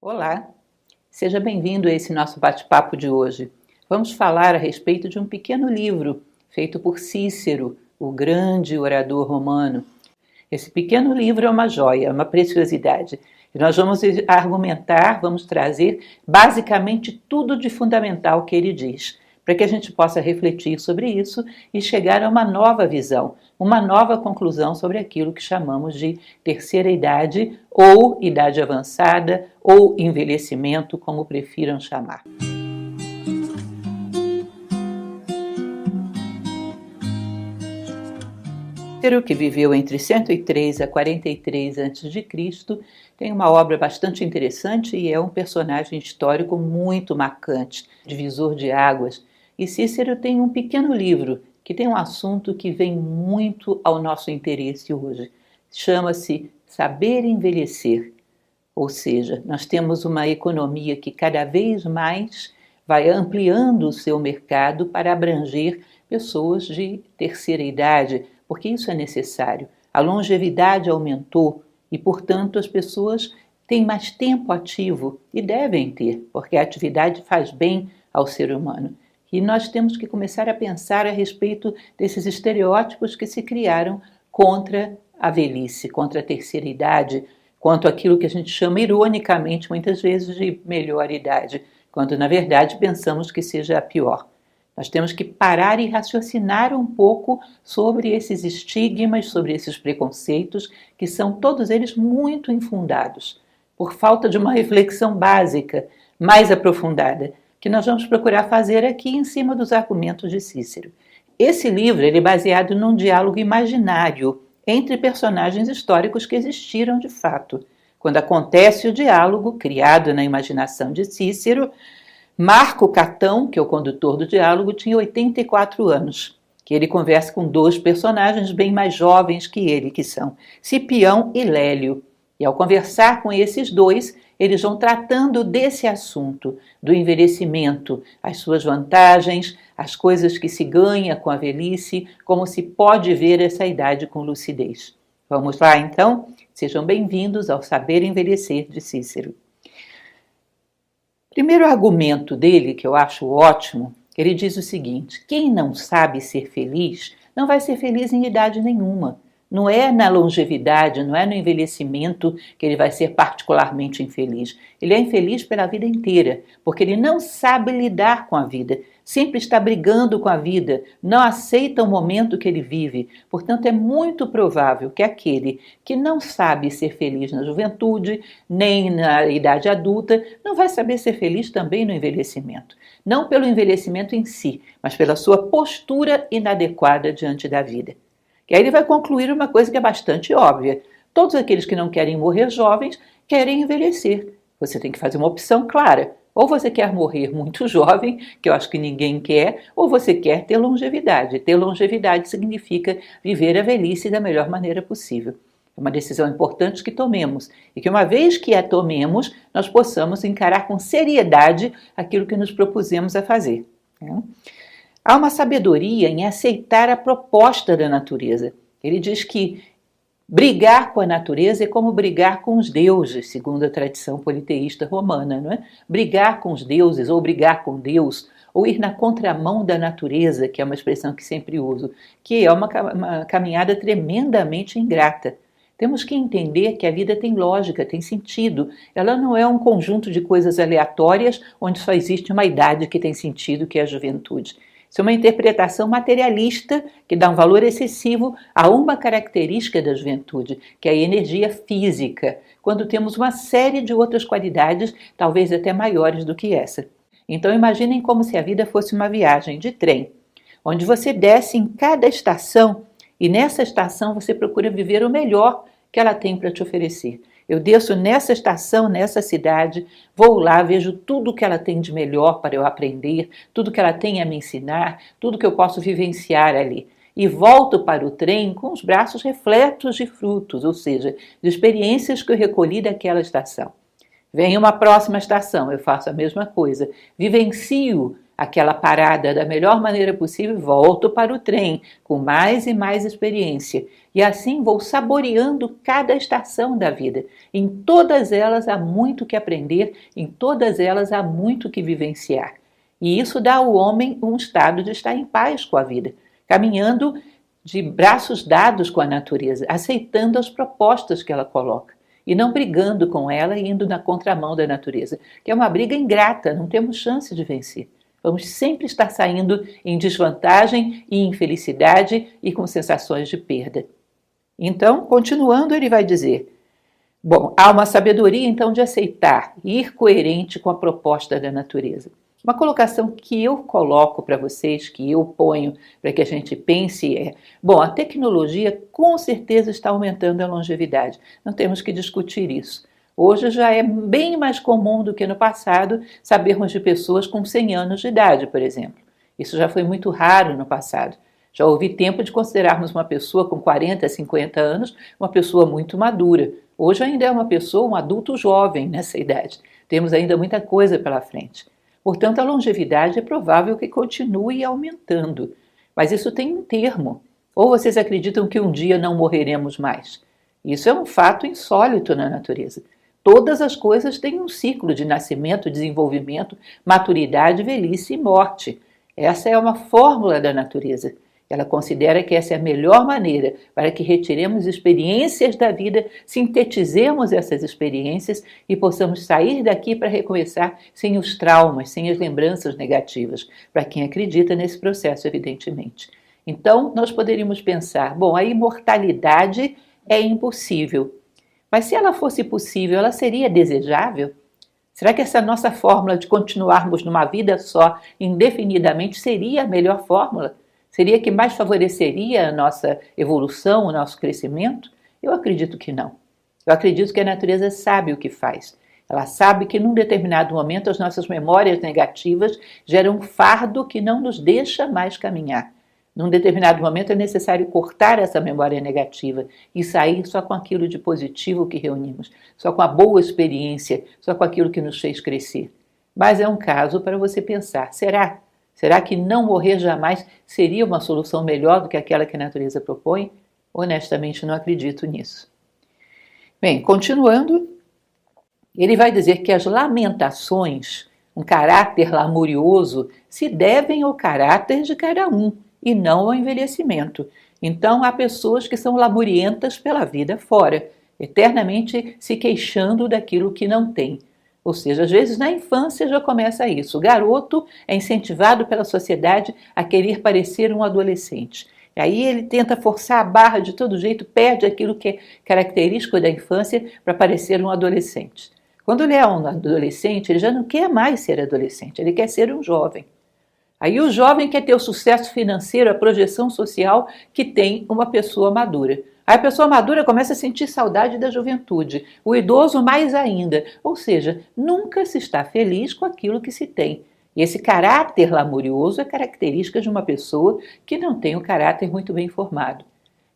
Olá, seja bem-vindo a esse nosso bate-papo de hoje. Vamos falar a respeito de um pequeno livro feito por Cícero, o grande orador romano. Esse pequeno livro é uma joia, uma preciosidade. E nós vamos argumentar, vamos trazer basicamente tudo de fundamental que ele diz, para que a gente possa refletir sobre isso e chegar a uma nova visão, uma nova conclusão sobre aquilo que chamamos de terceira idade, ou idade avançada, ou envelhecimento, como prefiram chamar. Cícero, que viveu entre 103 a 43 a.C., tem uma obra bastante interessante e é um personagem histórico muito marcante, divisor de águas. E Cícero tem um pequeno livro que tem um assunto que vem muito ao nosso interesse hoje. Chama-se Saber Envelhecer. Ou seja, nós temos uma economia que cada vez mais vai ampliando o seu mercado para abranger pessoas de terceira idade, porque isso é necessário. A longevidade aumentou e, portanto, as pessoas têm mais tempo ativo e devem ter, porque a atividade faz bem ao ser humano. E nós temos que começar a pensar a respeito desses estereótipos que se criaram contra a velhice, contra a terceira idade, quanto àquilo que a gente chama ironicamente muitas vezes de melhor idade, quando na verdade pensamos que seja a pior. Nós temos que parar e raciocinar um pouco sobre esses estigmas, sobre esses preconceitos, que são todos eles muito infundados, por falta de uma reflexão básica, mais aprofundada, que nós vamos procurar fazer aqui em cima dos argumentos de Cícero. Esse livro ele é baseado num diálogo imaginário entre personagens históricos que existiram de fato. Quando acontece o diálogo, criado na imaginação de Cícero, Marco Catão, que é o condutor do diálogo, tinha 84 anos, que ele conversa com dois personagens bem mais jovens que ele, que são Cipião e Lélio. E ao conversar com esses dois, eles vão tratando desse assunto, do envelhecimento, as suas vantagens, as coisas que se ganha com a velhice, como se pode ver essa idade com lucidez. Vamos lá, então? Sejam bem-vindos ao Saber Envelhecer de Cícero. Primeiro argumento dele, que eu acho ótimo, ele diz o seguinte: quem não sabe ser feliz não vai ser feliz em idade nenhuma. Não é na longevidade, não é no envelhecimento que ele vai ser particularmente infeliz. Ele é infeliz pela vida inteira, porque ele não sabe lidar com a vida, sempre está brigando com a vida, não aceita o momento que ele vive. Portanto, é muito provável que aquele que não sabe ser feliz na juventude, nem na idade adulta, não vai saber ser feliz também no envelhecimento. Não pelo envelhecimento em si, mas pela sua postura inadequada diante da vida. E aí ele vai concluir uma coisa que é bastante óbvia. Todos aqueles que não querem morrer jovens querem envelhecer. Você tem que fazer uma opção clara. Ou você quer morrer muito jovem, que eu acho que ninguém quer, ou você quer ter longevidade. Ter longevidade significa viver a velhice da melhor maneira possível. É uma decisão importante que tomemos. E que uma vez que a tomemos, nós possamos encarar com seriedade aquilo que nos propusemos a fazer. Há uma sabedoria em aceitar a proposta da natureza. Ele diz que brigar com a natureza é como brigar com os deuses, segundo a tradição politeísta romana, não é? Brigar com os deuses, ou brigar com Deus, ou ir na contramão da natureza, que é uma expressão que sempre uso, que é uma caminhada tremendamente ingrata. Temos que entender que a vida tem lógica, tem sentido. Ela não é um conjunto de coisas aleatórias onde só existe uma idade que tem sentido, que é a juventude. Isso é uma interpretação materialista que dá um valor excessivo a uma característica da juventude, que é a energia física, quando temos uma série de outras qualidades, talvez até maiores do que essa. Então imaginem como se a vida fosse uma viagem de trem, onde você desce em cada estação e nessa estação você procura viver o melhor que ela tem para te oferecer. Eu desço nessa estação, nessa cidade, vou lá, vejo tudo que ela tem de melhor para eu aprender, tudo que ela tem a me ensinar, tudo que eu posso vivenciar ali. E volto para o trem com os braços repletos de frutos, ou seja, de experiências que eu recolhi daquela estação. Vem uma próxima estação, eu faço a mesma coisa. Vivencio aquela parada da melhor maneira possível, volto para o trem com mais e mais experiência. E assim vou saboreando cada estação da vida. Em todas elas há muito que aprender, em todas elas há muito que vivenciar. E isso dá ao homem um estado de estar em paz com a vida, caminhando de braços dados com a natureza, aceitando as propostas que ela coloca e não brigando com ela e indo na contramão da natureza, que é uma briga ingrata, não temos chance de vencer. Vamos sempre estar saindo em desvantagem e infelicidade e com sensações de perda. Então, continuando, ele vai dizer: bom, há uma sabedoria então de aceitar e ir coerente com a proposta da natureza. Uma colocação que eu coloco para vocês, que eu ponho para que a gente pense é: bom, a tecnologia com certeza está aumentando a longevidade, não temos que discutir isso. Hoje já é bem mais comum do que no passado sabermos de pessoas com 100 anos de idade, por exemplo. Isso já foi muito raro no passado. Já houve tempo de considerarmos uma pessoa com 40, 50 anos uma pessoa muito madura. Hoje ainda é uma pessoa, um adulto jovem nessa idade. Temos ainda muita coisa pela frente. Portanto, a longevidade é provável que continue aumentando. Mas isso tem um termo. Ou vocês acreditam que um dia não morreremos mais? Isso é um fato insólito na natureza. Todas as coisas têm um ciclo de nascimento, desenvolvimento, maturidade, velhice e morte. Essa é uma fórmula da natureza. Ela considera que essa é a melhor maneira para que retiremos experiências da vida, sintetizemos essas experiências e possamos sair daqui para recomeçar sem os traumas, sem as lembranças negativas, para quem acredita nesse processo, evidentemente. Então, nós poderíamos pensar, bom, a imortalidade é impossível. Mas se ela fosse possível, ela seria desejável? Será que essa nossa fórmula de continuarmos numa vida só indefinidamente seria a melhor fórmula? Seria a que mais favoreceria a nossa evolução, o nosso crescimento? Eu acredito que não. Eu acredito que a natureza sabe o que faz. Ela sabe que num determinado momento as nossas memórias negativas geram um fardo que não nos deixa mais caminhar. Num determinado momento é necessário cortar essa memória negativa e sair só com aquilo de positivo que reunimos, só com a boa experiência, só com aquilo que nos fez crescer. Mas é um caso para você pensar, será? Será que não morrer jamais seria uma solução melhor do que aquela que a natureza propõe? Honestamente, não acredito nisso. Bem, continuando, ele vai dizer que as lamentações, um caráter lamurioso, se devem ao caráter de cada um e não ao envelhecimento. Então, há pessoas que são lamurientas pela vida fora, eternamente se queixando daquilo que não tem. Ou seja, às vezes na infância já começa isso. O garoto é incentivado pela sociedade a querer parecer um adolescente. E aí ele tenta forçar a barra de todo jeito, perde aquilo que é característico da infância para parecer um adolescente. Quando ele é um adolescente, ele já não quer mais ser adolescente, ele quer ser um jovem. Aí o jovem quer ter o sucesso financeiro, a projeção social que tem uma pessoa madura. Aí a pessoa madura começa a sentir saudade da juventude, o idoso mais ainda. Ou seja, nunca se está feliz com aquilo que se tem. E esse caráter lamurioso é característica de uma pessoa que não tem o caráter muito bem formado.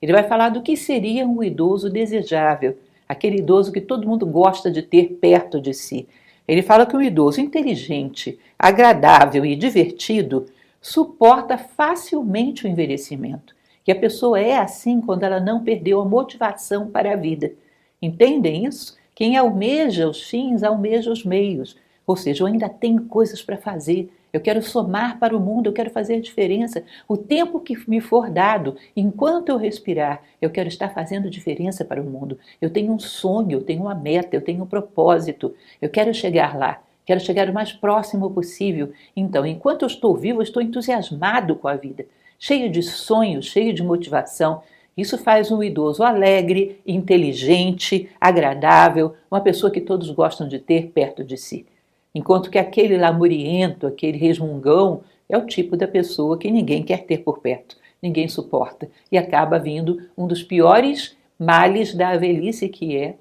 Ele vai falar do que seria um idoso desejável, aquele idoso que todo mundo gosta de ter perto de si. Ele fala que um idoso inteligente, agradável e divertido suporta facilmente o envelhecimento. Que a pessoa é assim quando ela não perdeu a motivação para a vida. Entendem isso? Quem almeja os fins, almeja os meios. Ou seja, eu ainda tenho coisas para fazer. Eu quero somar para o mundo, eu quero fazer a diferença. O tempo que me for dado, enquanto eu respirar, eu quero estar fazendo diferença para o mundo. Eu tenho um sonho, eu tenho uma meta, eu tenho um propósito. Eu quero chegar lá, quero chegar o mais próximo possível. Então, enquanto eu estou vivo, eu estou entusiasmado com a vida, cheio de sonhos, cheio de motivação. Isso faz um idoso alegre, inteligente, agradável, uma pessoa que todos gostam de ter perto de si. Enquanto que aquele lamuriento, aquele resmungão, é o tipo da pessoa que ninguém quer ter por perto, ninguém suporta. E acaba vindo um dos piores males da velhice, que é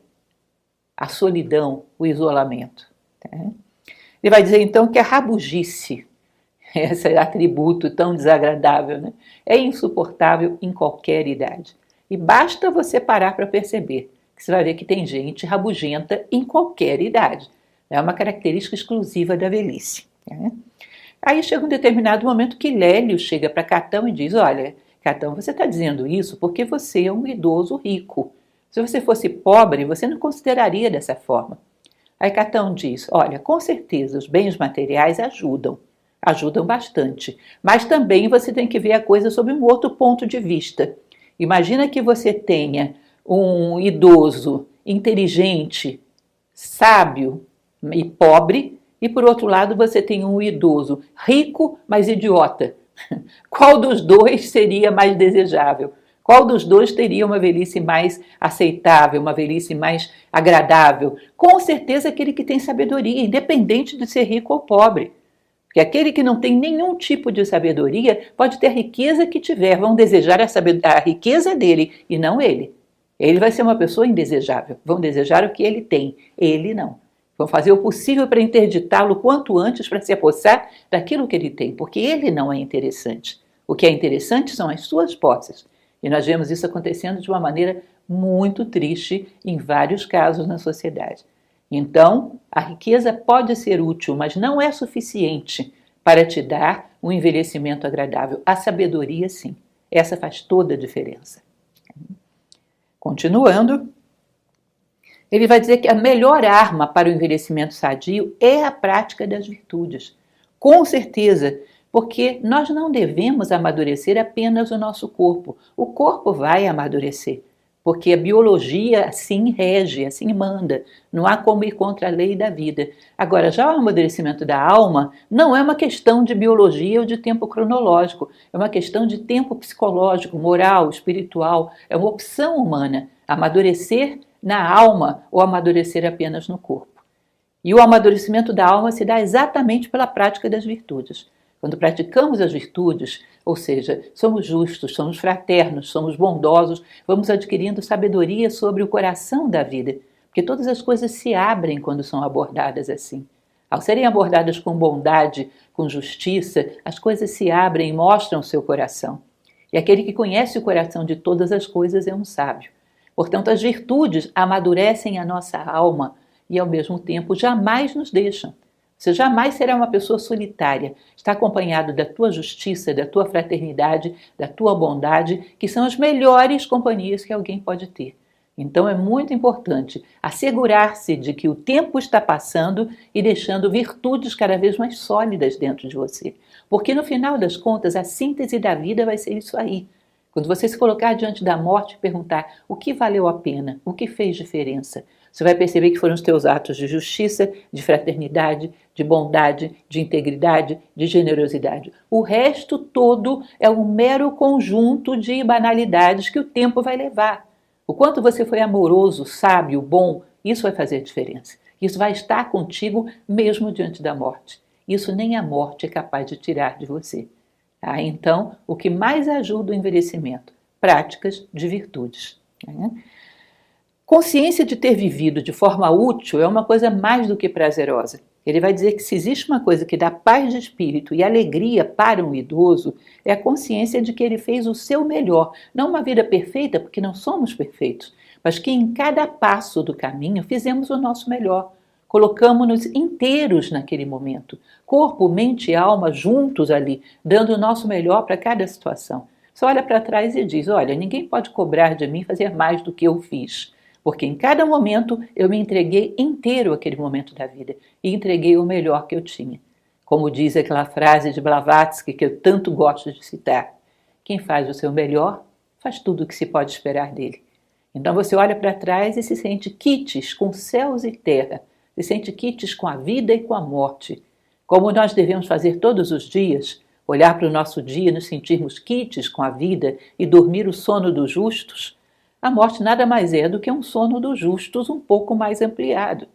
a solidão, o isolamento. Ele vai dizer então que a rabugice, esse atributo tão desagradável, né, é insuportável em qualquer idade. E basta você parar para perceber, que você vai ver que tem gente rabugenta em qualquer idade. É uma característica exclusiva da velhice. Aí chega um determinado momento que Lélio chega para Catão e diz: olha, Catão, você está dizendo isso porque você é um idoso rico. Se você fosse pobre, você não consideraria dessa forma. Aí Catão diz: olha, com certeza os bens materiais ajudam bastante, mas também você tem que ver a coisa sob um outro ponto de vista. Imagina que você tenha um idoso inteligente, sábio e pobre, e por outro lado você tem um idoso rico, mas idiota. Qual dos dois seria mais desejável? Qual dos dois teria uma velhice mais aceitável, uma velhice mais agradável? Com certeza aquele que tem sabedoria, independente de ser rico ou pobre. Porque aquele que não tem nenhum tipo de sabedoria pode ter a riqueza que tiver, vão desejar a riqueza dele e não ele. Ele vai ser uma pessoa indesejável, vão desejar o que ele tem, ele não. Vão fazer o possível para interditá-lo quanto antes para se apossar daquilo que ele tem, porque ele não é interessante. O que é interessante são as suas posses. E nós vemos isso acontecendo de uma maneira muito triste em vários casos na sociedade. Então, a riqueza pode ser útil, mas não é suficiente para te dar um envelhecimento agradável. A sabedoria, sim. Essa faz toda a diferença. Continuando, ele vai dizer que a melhor arma para o envelhecimento sadio é a prática das virtudes. Com certeza, porque nós não devemos amadurecer apenas o nosso corpo. O corpo vai amadurecer, porque a biologia assim rege, assim manda. Não há como ir contra a lei da vida. Agora, já o amadurecimento da alma não é uma questão de biologia ou de tempo cronológico. É uma questão de tempo psicológico, moral, espiritual. É uma opção humana. Amadurecer na alma ou amadurecer apenas no corpo. E o amadurecimento da alma se dá exatamente pela prática das virtudes. Quando praticamos as virtudes, ou seja, somos justos, somos fraternos, somos bondosos, vamos adquirindo sabedoria sobre o coração da vida, porque todas as coisas se abrem quando são abordadas assim. Ao serem abordadas com bondade, com justiça, as coisas se abrem e mostram o seu coração. E aquele que conhece o coração de todas as coisas é um sábio. Portanto, as virtudes amadurecem a nossa alma e, ao mesmo tempo, jamais nos deixam. Você jamais será uma pessoa solitária. Está acompanhado da tua justiça, da tua fraternidade, da tua bondade, que são as melhores companhias que alguém pode ter. Então é muito importante assegurar-se de que o tempo está passando e deixando virtudes cada vez mais sólidas dentro de você. Porque no final das contas, a síntese da vida vai ser isso aí. Quando você se colocar diante da morte e perguntar o que valeu a pena, o que fez diferença, você vai perceber que foram os teus atos de justiça, de fraternidade, de bondade, de integridade, de generosidade. O resto todo é um mero conjunto de banalidades que o tempo vai levar. O quanto você foi amoroso, sábio, bom, isso vai fazer diferença. Isso vai estar contigo mesmo diante da morte. Isso nem a morte é capaz de tirar de você. Então, o que mais ajuda o envelhecimento? Práticas de virtudes. Consciência de ter vivido de forma útil é uma coisa mais do que prazerosa. Ele vai dizer que se existe uma coisa que dá paz de espírito e alegria para um idoso, é a consciência de que ele fez o seu melhor. Não uma vida perfeita, porque não somos perfeitos, mas que em cada passo do caminho fizemos o nosso melhor. Colocamos-nos inteiros naquele momento, corpo, mente e alma juntos ali, dando o nosso melhor para cada situação. Você olha para trás e diz: olha, ninguém pode cobrar de mim fazer mais do que eu fiz, porque em cada momento eu me entreguei inteiro àquele momento da vida e entreguei o melhor que eu tinha. Como diz aquela frase de Blavatsky que eu tanto gosto de citar: quem faz o seu melhor faz tudo o que se pode esperar dele. Então você olha para trás e se sente quites com céus e terra, se sente quites com a vida e com a morte. Como nós devemos fazer todos os dias, olhar para o nosso dia e nos sentirmos quites com a vida e dormir o sono dos justos, a morte nada mais é do que um sono dos justos um pouco mais ampliado.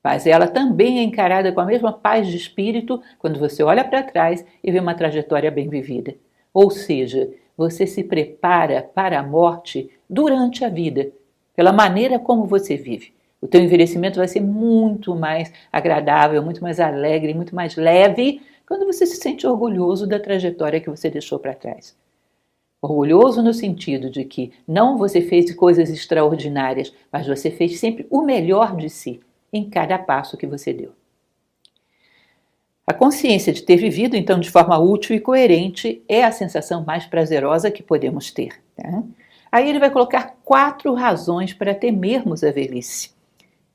Mas ela também é encarada com a mesma paz de espírito quando você olha para trás e vê uma trajetória bem vivida. Ou seja, você se prepara para a morte durante a vida, pela maneira como você vive. O teu envelhecimento vai ser muito mais agradável, muito mais alegre, muito mais leve quando você se sente orgulhoso da trajetória que você deixou para trás. Orgulhoso no sentido de que não você fez coisas extraordinárias, mas você fez sempre o melhor de si em cada passo que você deu. A consciência de ter vivido, então, de forma útil e coerente é a sensação mais prazerosa que podemos ter. Tá? Aí ele vai colocar 4 razões para temermos a velhice.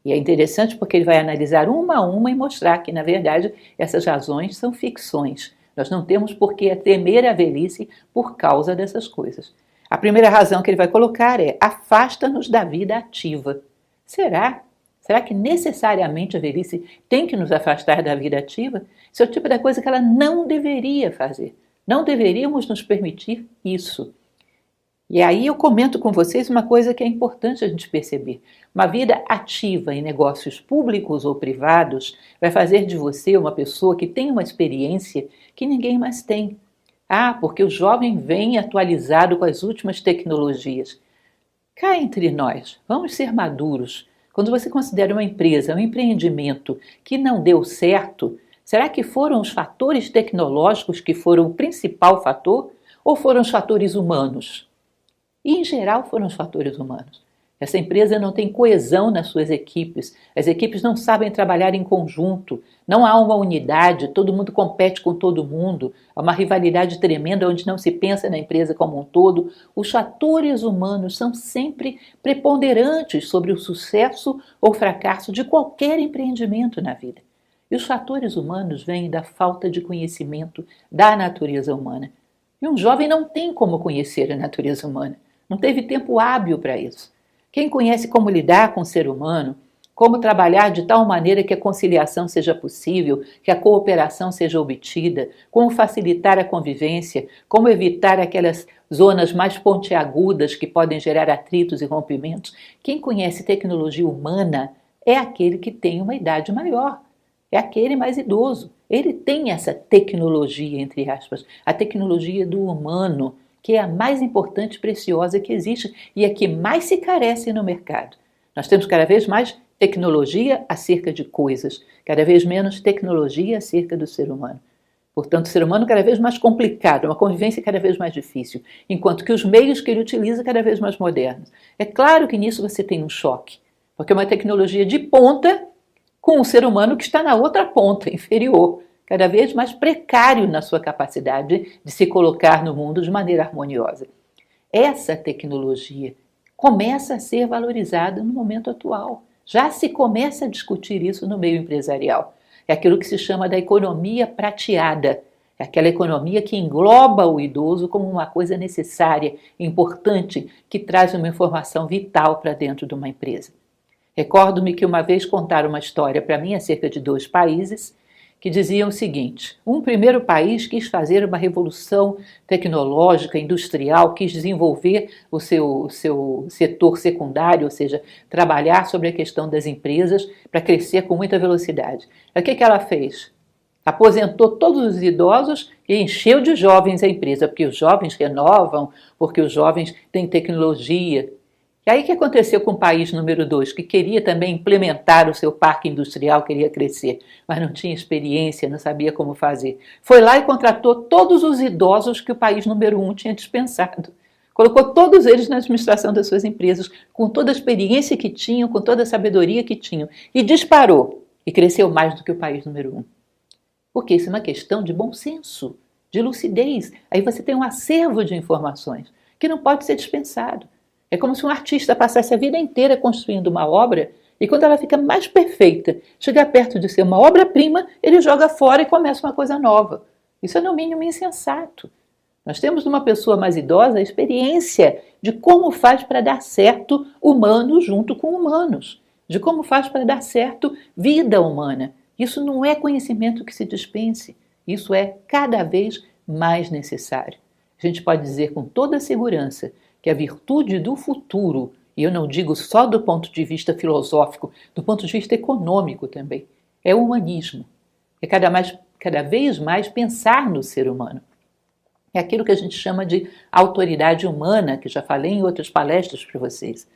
E é interessante porque ele vai analisar uma a uma e mostrar que, na verdade, essas razões são ficções. Nós não temos por que temer a velhice por causa dessas coisas. A primeira razão que ele vai colocar é: afasta-nos da vida ativa. Será? Será que necessariamente a velhice tem que nos afastar da vida ativa? Isso é o tipo da coisa que ela não deveria fazer. Não deveríamos nos permitir isso. E aí eu comento com vocês uma coisa que é importante a gente perceber. Uma vida ativa em negócios públicos ou privados vai fazer de você uma pessoa que tem uma experiência que ninguém mais tem. Porque o jovem vem atualizado com as últimas tecnologias. Cá entre nós, vamos ser maduros. Quando você considera uma empresa, um empreendimento que não deu certo, será que foram os fatores tecnológicos que foram o principal fator ou foram os fatores humanos? E, em geral, foram os fatores humanos. Essa empresa não tem coesão nas suas equipes, as equipes não sabem trabalhar em conjunto, não há uma unidade, todo mundo compete com todo mundo, há uma rivalidade tremenda onde não se pensa na empresa como um todo. Os fatores humanos são sempre preponderantes sobre o sucesso ou fracasso de qualquer empreendimento na vida. E os fatores humanos vêm da falta de conhecimento da natureza humana. E um jovem não tem como conhecer a natureza humana, não teve tempo hábil para isso. Quem conhece como lidar com o ser humano, como trabalhar de tal maneira que a conciliação seja possível, que a cooperação seja obtida, como facilitar a convivência, como evitar aquelas zonas mais pontiagudas que podem gerar atritos e rompimentos, quem conhece tecnologia humana é aquele que tem uma idade maior, é aquele mais idoso. Ele tem essa tecnologia, entre aspas, a tecnologia do humano, que é a mais importante e preciosa que existe e a que mais se carece no mercado. Nós temos cada vez mais tecnologia acerca de coisas, cada vez menos tecnologia acerca do ser humano. Portanto, o ser humano cada vez mais complicado, uma convivência cada vez mais difícil, enquanto que os meios que ele utiliza cada vez mais modernos. É claro que nisso você tem um choque, porque é uma tecnologia de ponta com um ser humano que está na outra ponta, inferior, cada vez mais precário na sua capacidade de se colocar no mundo de maneira harmoniosa. Essa tecnologia começa a ser valorizada no momento atual. Já se começa a discutir isso no meio empresarial. É aquilo que se chama da economia prateada. É aquela economia que engloba o idoso como uma coisa necessária, importante, que traz uma informação vital para dentro de uma empresa. Recordo-me que uma vez contaram uma história para mim acerca de 2 países que diziam o seguinte: um primeiro país quis fazer uma revolução tecnológica, industrial, quis desenvolver o seu setor secundário, ou seja, trabalhar sobre a questão das empresas para crescer com muita velocidade. O que ela fez? Aposentou todos os idosos e encheu de jovens a empresa, porque os jovens renovam, porque os jovens têm tecnologia. E aí o que aconteceu com o país número 2, que queria também implementar o seu parque industrial, queria crescer, mas não tinha experiência, não sabia como fazer. Foi lá e contratou todos os idosos que o país número 1 tinha dispensado. Colocou todos eles na administração das suas empresas, com toda a experiência que tinham, com toda a sabedoria que tinham, e disparou, e cresceu mais do que o país número 1. Porque isso é uma questão de bom senso, de lucidez. Aí você tem um acervo de informações que não pode ser dispensado. É como se um artista passasse a vida inteira construindo uma obra e quando ela fica mais perfeita, chegar perto de ser uma obra-prima, ele joga fora e começa uma coisa nova. Isso é no mínimo insensato. Nós temos numa pessoa mais idosa a experiência de como faz para dar certo humano junto com humanos, de como faz para dar certo vida humana. Isso não é conhecimento que se dispense, isso é cada vez mais necessário. A gente pode dizer com toda segurança que a virtude do futuro, e eu não digo só do ponto de vista filosófico, do ponto de vista econômico também, é o humanismo. É cada vez mais pensar no ser humano. É aquilo que a gente chama de autoridade humana, que já falei em outras palestras para vocês.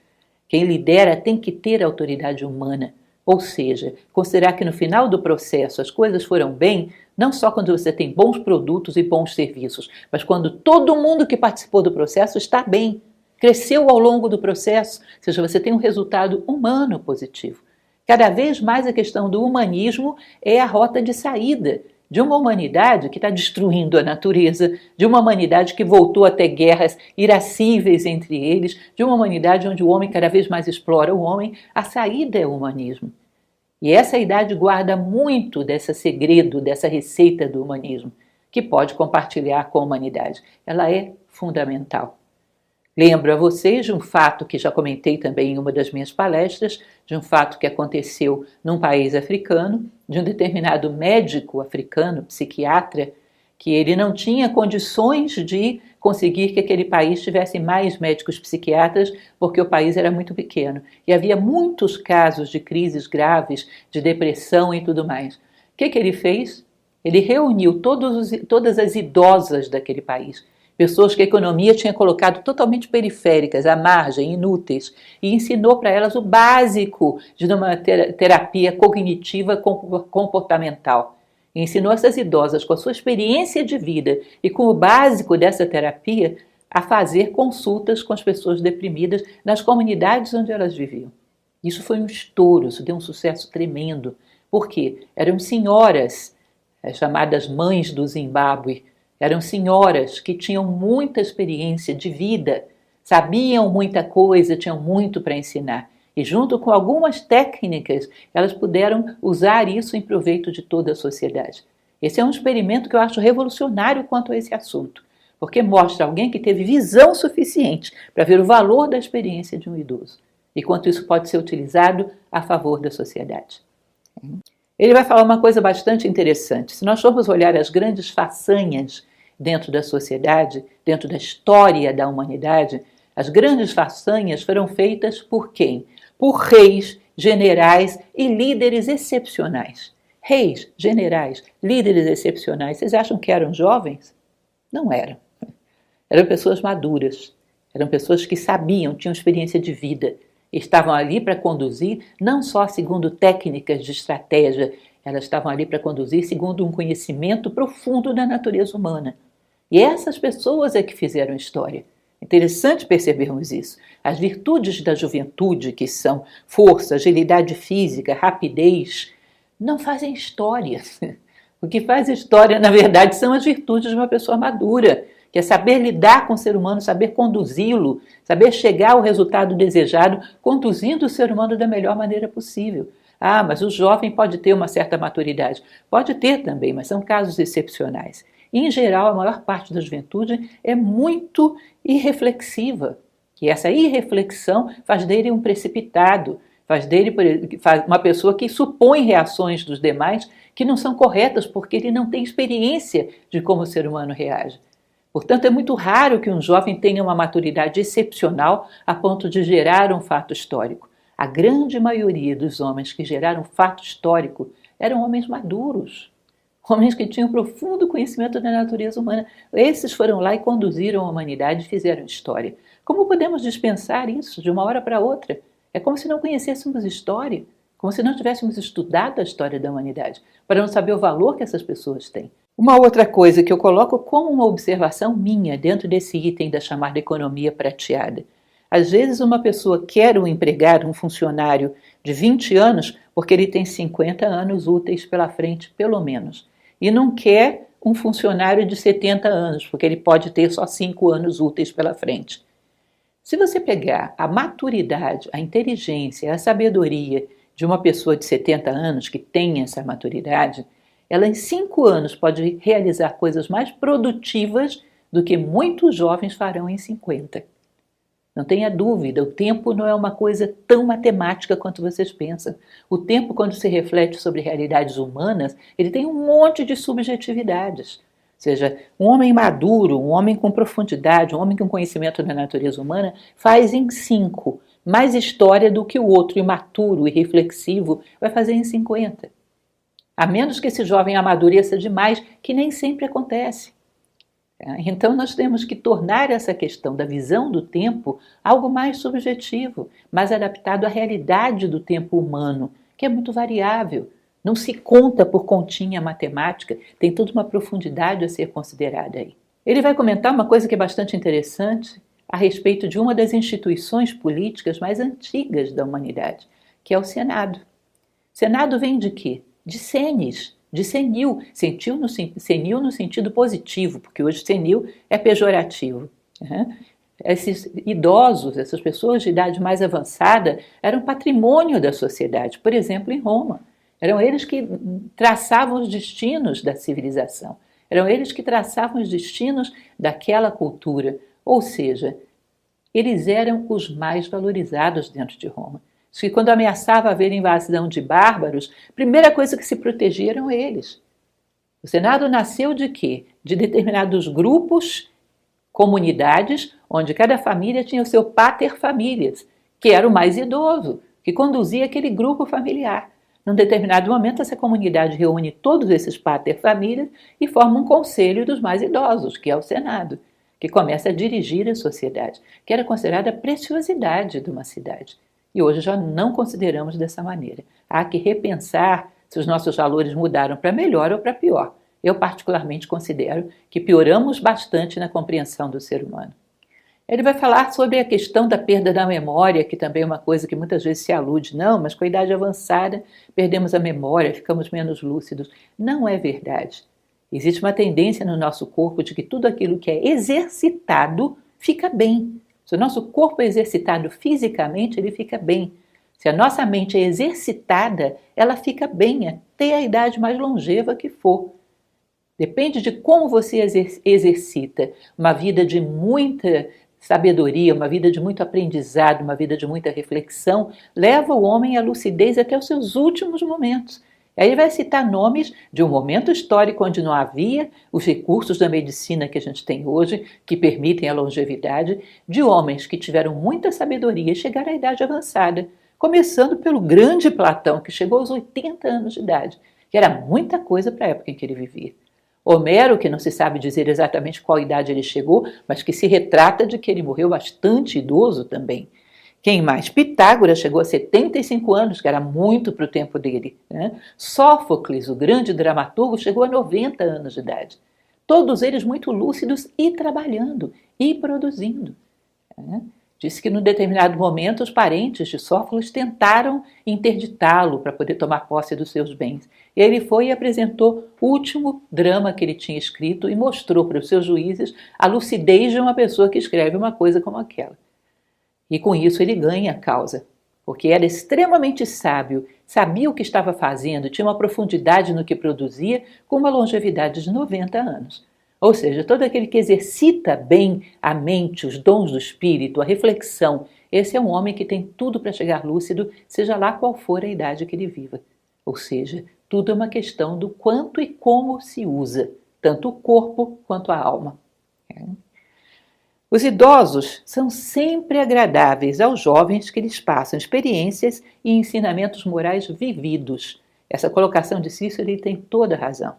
Quem lidera tem que ter autoridade humana, ou seja, considerar que no final do processo as coisas foram bem, não só quando você tem bons produtos e bons serviços, mas quando todo mundo que participou do processo está bem, cresceu ao longo do processo, ou seja, você tem um resultado humano positivo. Cada vez mais a questão do humanismo é a rota de saída de uma humanidade que está destruindo a natureza, de uma humanidade que voltou a ter guerras irascíveis entre eles, de uma humanidade onde o homem cada vez mais explora o homem. A saída é o humanismo. E essa idade guarda muito desse segredo, dessa receita do humanismo, que pode compartilhar com a humanidade. Ela é fundamental. Lembro a vocês de um fato que já comentei também em uma das minhas palestras, de um fato que aconteceu num país africano, de um determinado médico africano, psiquiatra, que ele não tinha condições de conseguir que aquele país tivesse mais médicos psiquiatras, porque o país era muito pequeno. E havia muitos casos de crises graves, de depressão e tudo mais. O que ele fez? Ele reuniu todas as idosas daquele país, pessoas que a economia tinha colocado totalmente periféricas, à margem, inúteis, e ensinou para elas o básico de uma terapia cognitiva comportamental. E ensinou essas idosas, com a sua experiência de vida e com o básico dessa terapia, a fazer consultas com as pessoas deprimidas nas comunidades onde elas viviam. Isso foi um estouro, isso deu um sucesso tremendo. Por quê? Eram senhoras, chamadas mães do Zimbábue, eram senhoras que tinham muita experiência de vida, sabiam muita coisa, tinham muito para ensinar. E junto com algumas técnicas, elas puderam usar isso em proveito de toda a sociedade. Esse é um experimento que eu acho revolucionário quanto a esse assunto, porque mostra alguém que teve visão suficiente para ver o valor da experiência de um idoso e quanto isso pode ser utilizado a favor da sociedade. Ele vai falar uma coisa bastante interessante. Se nós formos olhar as grandes façanhas dentro da sociedade, dentro da história da humanidade, as grandes façanhas foram feitas por quem? Por reis, generais e líderes excepcionais. Reis, generais, líderes excepcionais. Vocês acham que eram jovens? Não eram. Eram pessoas maduras. Eram pessoas que sabiam, tinham experiência de vida. Estavam ali para conduzir, não só segundo técnicas de estratégia, elas estavam ali para conduzir segundo um conhecimento profundo da natureza humana. E essas pessoas é que fizeram história. Interessante percebermos isso. As virtudes da juventude, que são força, agilidade física, rapidez, não fazem história. O que faz história, na verdade, são as virtudes de uma pessoa madura, que é saber lidar com o ser humano, saber conduzi-lo, saber chegar ao resultado desejado, conduzindo o ser humano da melhor maneira possível. Ah, mas o jovem pode ter uma certa maturidade. Pode ter também, mas são casos excepcionais. Em geral, a maior parte da juventude é muito irreflexiva. E essa irreflexão faz dele um precipitado, faz dele uma pessoa que supõe reações dos demais que não são corretas porque ele não tem experiência de como o ser humano reage. Portanto, é muito raro que um jovem tenha uma maturidade excepcional a ponto de gerar um fato histórico. A grande maioria dos homens que geraram fato histórico eram homens maduros, homens que tinham profundo conhecimento da natureza humana. Esses foram lá e conduziram a humanidade e fizeram história. Como podemos dispensar isso de uma hora para outra? É como se não conhecêssemos história, como se não tivéssemos estudado a história da humanidade, para não saber o valor que essas pessoas têm. Uma outra coisa que eu coloco como uma observação minha dentro desse item da chamada economia prateada. Às vezes uma pessoa quer um empregado, um funcionário de 20 anos, porque ele tem 50 anos úteis pela frente, pelo menos. E não quer um funcionário de 70 anos, porque ele pode ter só 5 anos úteis pela frente. Se você pegar a maturidade, a inteligência, a sabedoria de uma pessoa de 70 anos que tem essa maturidade, ela em 5 anos pode realizar coisas mais produtivas do que muitos jovens farão em 50. Não tenha dúvida, o tempo não é uma coisa tão matemática quanto vocês pensam. O tempo, quando se reflete sobre realidades humanas, ele tem um monte de subjetividades. Ou seja, um homem maduro, um homem com profundidade, um homem com conhecimento da natureza humana, faz em 5 mais história do que o outro imaturo e reflexivo vai fazer em 50. A menos que esse jovem amadureça demais, que nem sempre acontece. Então nós temos que tornar essa questão da visão do tempo algo mais subjetivo, mais adaptado à realidade do tempo humano, que é muito variável. Não se conta por continha matemática, tem toda uma profundidade a ser considerada aí. Ele vai comentar uma coisa que é bastante interessante a respeito de uma das instituições políticas mais antigas da humanidade, que é o Senado. Senado vem de quê? De senes, de senil, senil no sentido positivo, porque hoje senil é pejorativo. Né? Esses idosos, essas pessoas de idade mais avançada, eram patrimônio da sociedade, por exemplo, em Roma. Eram eles que traçavam os destinos da civilização, eram eles que traçavam os destinos daquela cultura, ou seja, eles eram os mais valorizados dentro de Roma. Que quando ameaçava haver invasão de bárbaros, a primeira coisa que se protegia eram eles. O Senado nasceu de quê? De determinados grupos, comunidades, onde cada família tinha o seu pater familias, que era o mais idoso, que conduzia aquele grupo familiar. Num determinado momento, essa comunidade reúne todos esses pater familias e forma um conselho dos mais idosos, que é o Senado, que começa a dirigir a sociedade, que era considerada a preciosidade de uma cidade. E hoje já não consideramos dessa maneira. Há que repensar se os nossos valores mudaram para melhor ou para pior. Eu particularmente considero que pioramos bastante na compreensão do ser humano. Ele vai falar sobre a questão da perda da memória, que também é uma coisa que muitas vezes se alude. Não, mas com a idade avançada perdemos a memória, ficamos menos lúcidos. Não é verdade. Existe uma tendência no nosso corpo de que tudo aquilo que é exercitado fica bem. Se o nosso corpo é exercitado fisicamente, ele fica bem. Se a nossa mente é exercitada, ela fica bem até a idade mais longeva que for. Depende de como você exercita uma vida de muita sabedoria, uma vida de muito aprendizado, uma vida de muita reflexão, leva o homem à lucidez até os seus últimos momentos. Aí ele vai citar nomes de um momento histórico onde não havia os recursos da medicina que a gente tem hoje, que permitem a longevidade, de homens que tiveram muita sabedoria e chegaram à idade avançada, começando pelo grande Platão, que chegou aos 80 anos de idade, que era muita coisa para a época em que ele vivia. Homero, que não se sabe dizer exatamente qual idade ele chegou, mas que se retrata de que ele morreu bastante idoso também. Quem mais? Pitágoras chegou a 75 anos, que era muito para o tempo dele. Né? Sófocles, o grande dramaturgo, chegou a 90 anos de idade. Todos eles muito lúcidos e trabalhando e produzindo. Né? Disse que, num determinado momento, os parentes de Sófocles tentaram interditá-lo para poder tomar posse dos seus bens. E ele foi e apresentou o último drama que ele tinha escrito e mostrou para os seus juízes a lucidez de uma pessoa que escreve uma coisa como aquela. E com isso ele ganha a causa, porque era extremamente sábio, sabia o que estava fazendo, tinha uma profundidade no que produzia, com uma longevidade de 90 anos. Ou seja, todo aquele que exercita bem a mente, os dons do espírito, a reflexão, esse é um homem que tem tudo para chegar lúcido, seja lá qual for a idade que ele viva. Ou seja, tudo é uma questão do quanto e como se usa, tanto o corpo quanto a alma. Os idosos são sempre agradáveis aos jovens que lhes passam experiências e ensinamentos morais vividos. Essa colocação de Cícero ele tem toda a razão.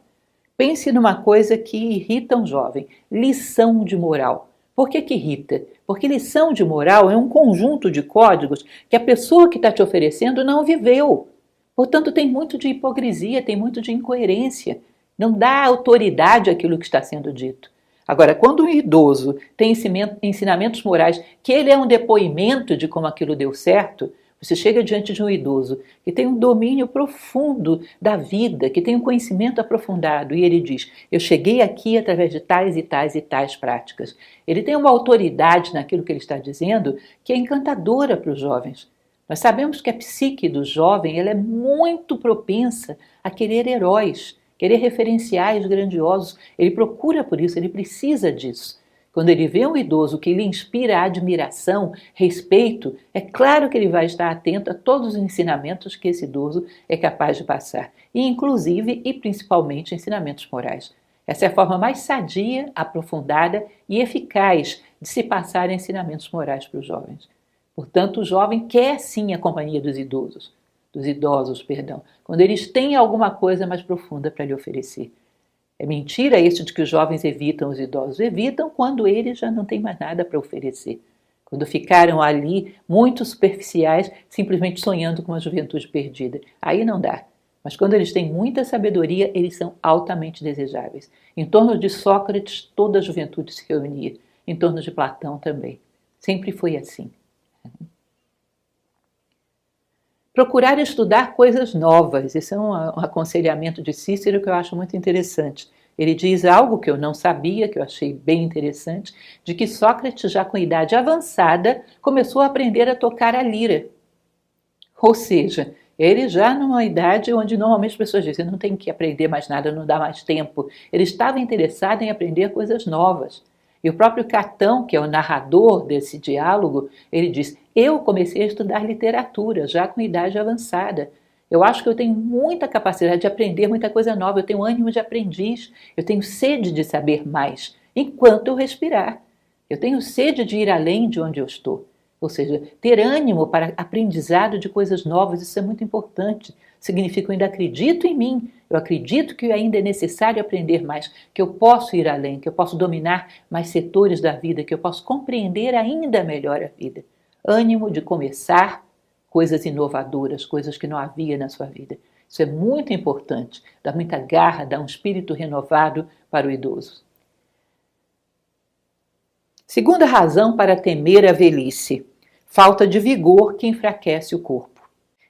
Pense numa coisa que irrita um jovem, lição de moral. Por que irrita? Porque lição de moral é um conjunto de códigos que a pessoa que está te oferecendo não viveu. Portanto, tem muito de hipocrisia, tem muito de incoerência. Não dá autoridade àquilo que está sendo dito. Agora, quando um idoso tem ensinamentos morais, que ele é um depoimento de como aquilo deu certo, você chega diante de um idoso que tem um domínio profundo da vida, que tem um conhecimento aprofundado, e ele diz, eu cheguei aqui através de tais e tais e tais práticas. Ele tem uma autoridade naquilo que ele está dizendo que é encantadora para os jovens. Nós sabemos que a psique do jovem ela é muito propensa a querer heróis, querer referenciais grandiosos. Ele procura por isso, ele precisa disso. Quando ele vê um idoso que lhe inspira admiração, respeito, é claro que ele vai estar atento a todos os ensinamentos que esse idoso é capaz de passar, e inclusive e principalmente ensinamentos morais. Essa é a forma mais sadia, aprofundada e eficaz de se passar ensinamentos morais para os jovens. Portanto, o jovem quer sim a companhia dos idosos, quando eles têm alguma coisa mais profunda para lhe oferecer. É mentira isso de que os jovens evitam os idosos. Evitam quando eles já não têm mais nada para oferecer. Quando ficaram ali muito superficiais, simplesmente sonhando com uma juventude perdida. Aí não dá. Mas quando eles têm muita sabedoria, eles são altamente desejáveis. Em torno de Sócrates, toda a juventude se reunia. Em torno de Platão também. Sempre foi assim. Procurar estudar coisas novas. Esse é um aconselhamento de Cícero que eu acho muito interessante. Ele diz algo que eu não sabia, que eu achei bem interessante, de que Sócrates, já com idade avançada, começou a aprender a tocar a lira. Ou seja, ele já numa idade onde normalmente as pessoas dizem não tem que aprender mais nada, não dá mais tempo. Ele estava interessado em aprender coisas novas. E o próprio Catão, que é o narrador desse diálogo, ele diz: eu comecei a estudar literatura já com idade avançada. Eu acho que eu tenho muita capacidade de aprender muita coisa nova, eu tenho ânimo de aprendiz, eu tenho sede de saber mais, enquanto eu respirar. Eu tenho sede de ir além de onde eu estou. Ou seja, ter ânimo para aprendizado de coisas novas, isso é muito importante. Significa que eu ainda acredito em mim, eu acredito que ainda é necessário aprender mais, que eu posso ir além, que eu posso dominar mais setores da vida, que eu posso compreender ainda melhor a vida. Ânimo de começar coisas inovadoras, coisas que não havia na sua vida. Isso é muito importante, dá muita garra, dá um espírito renovado para o idoso. Segunda razão para temer a velhice: falta de vigor que enfraquece o corpo.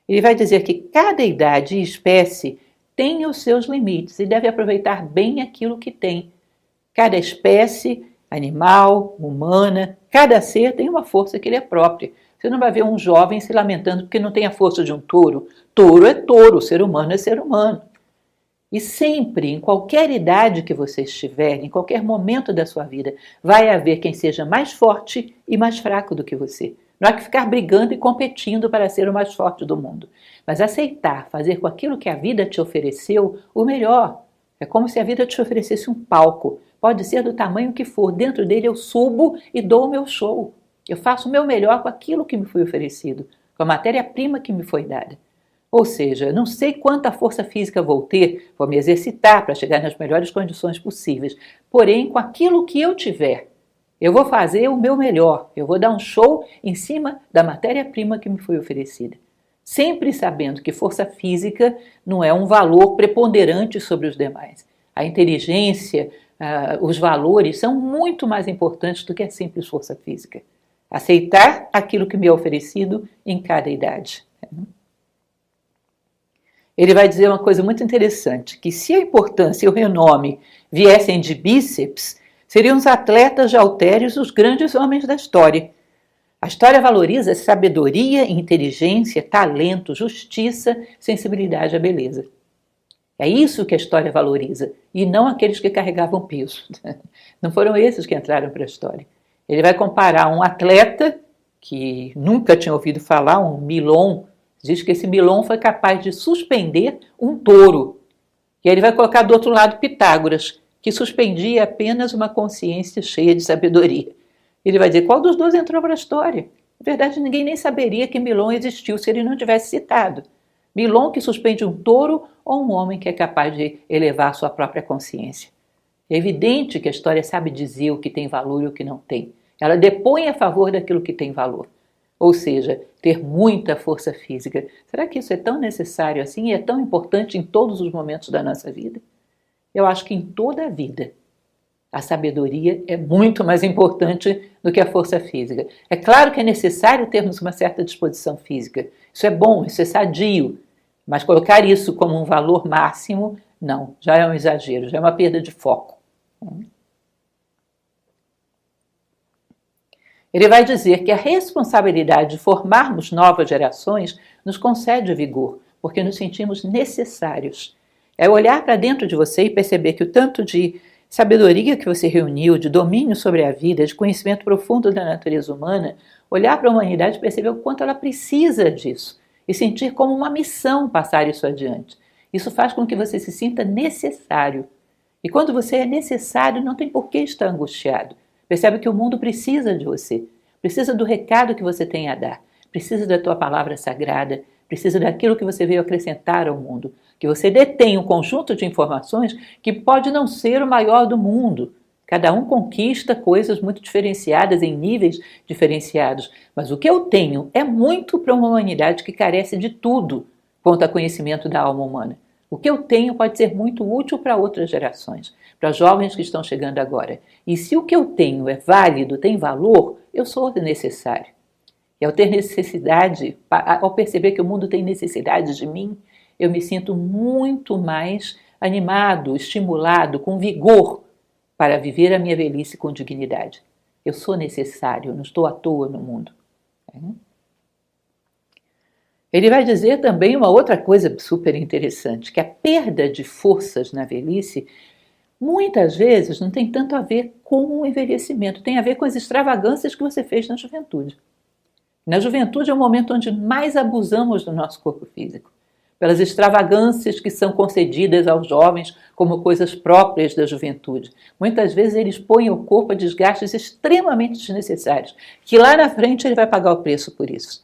Ele vai dizer que cada idade e espécie tem os seus limites e deve aproveitar bem aquilo que tem. Cada espécie, animal, humana, cada ser tem uma força que lhe é própria. Você não vai ver um jovem se lamentando porque não tem a força de um touro. Touro é touro, ser humano é ser humano. E sempre, em qualquer idade que você estiver, em qualquer momento da sua vida, vai haver quem seja mais forte e mais fraco do que você. Não há que ficar brigando e competindo para ser o mais forte do mundo, mas aceitar, fazer com aquilo que a vida te ofereceu o melhor. É como se a vida te oferecesse um palco. Pode ser do tamanho que for, dentro dele eu subo e dou o meu show. Eu faço o meu melhor com aquilo que me foi oferecido, com a matéria-prima que me foi dada. Ou seja, não sei quanta força física vou ter, vou me exercitar para chegar nas melhores condições possíveis. Porém, com aquilo que eu tiver, eu vou fazer o meu melhor. Eu vou dar um show em cima da matéria-prima que me foi oferecida. Sempre sabendo que força física não é um valor preponderante sobre os demais. A inteligência, os valores são muito mais importantes do que a simples força física. Aceitar aquilo que me é oferecido em cada idade. Ele vai dizer uma coisa muito interessante, que se a importância e o renome viessem de bíceps, seriam os atletas de halteres os grandes homens da história. A história valoriza sabedoria, inteligência, talento, justiça, sensibilidade à beleza. É isso que a história valoriza, e não aqueles que carregavam peso. Não foram esses que entraram para a história. Ele vai comparar um atleta, que nunca tinha ouvido falar, um Milon. Diz que esse Milon foi capaz de suspender um touro. E aí ele vai colocar do outro lado Pitágoras, que suspendia apenas uma consciência cheia de sabedoria. Ele vai dizer qual dos dois entrou para a história. Na verdade, ninguém nem saberia que Milon existiu se ele não tivesse citado. Milon que suspende um touro ou um homem que é capaz de elevar sua própria consciência. É evidente que a história sabe dizer o que tem valor e o que não tem. Ela depõe a favor daquilo que tem valor. Ou seja, ter muita força física. Será que isso é tão necessário assim e é tão importante em todos os momentos da nossa vida? Eu acho que em toda a vida a sabedoria é muito mais importante do que a força física. É claro que é necessário termos uma certa disposição física. Isso é bom, isso é sadio. Mas colocar isso como um valor máximo, não, já é um exagero, já é uma perda de foco. Ele vai dizer que a responsabilidade de formarmos novas gerações nos concede vigor, porque nos sentimos necessários. É olhar para dentro de você e perceber que o tanto de sabedoria que você reuniu, de domínio sobre a vida, de conhecimento profundo da natureza humana, olhar para a humanidade e perceber o quanto ela precisa disso e sentir como uma missão passar isso adiante. Isso faz com que você se sinta necessário. E quando você é necessário, não tem por que estar angustiado. Percebe que o mundo precisa de você, precisa do recado que você tem a dar, precisa da tua palavra sagrada, precisa daquilo que você veio acrescentar ao mundo, que você detém um conjunto de informações que pode não ser o maior do mundo. Cada um conquista coisas muito diferenciadas, em níveis diferenciados, mas o que eu tenho é muito para uma humanidade que carece de tudo quanto a conhecimento da alma humana. O que eu tenho pode ser muito útil para outras gerações, para jovens que estão chegando agora. E se o que eu tenho é válido, tem valor, eu sou necessário. E ao ter necessidade, ao perceber que o mundo tem necessidade de mim, eu me sinto muito mais animado, estimulado, com vigor para viver a minha velhice com dignidade. Eu sou necessário, eu não estou à toa no mundo. Ele vai dizer também uma outra coisa super interessante, que a perda de forças na velhice muitas vezes não tem tanto a ver com o envelhecimento, tem a ver com as extravagâncias que você fez na juventude. Na juventude é o momento onde mais abusamos do nosso corpo físico, pelas extravagâncias que são concedidas aos jovens como coisas próprias da juventude. Muitas vezes eles põem o corpo a desgastes extremamente desnecessários, que lá na frente ele vai pagar o preço por isso.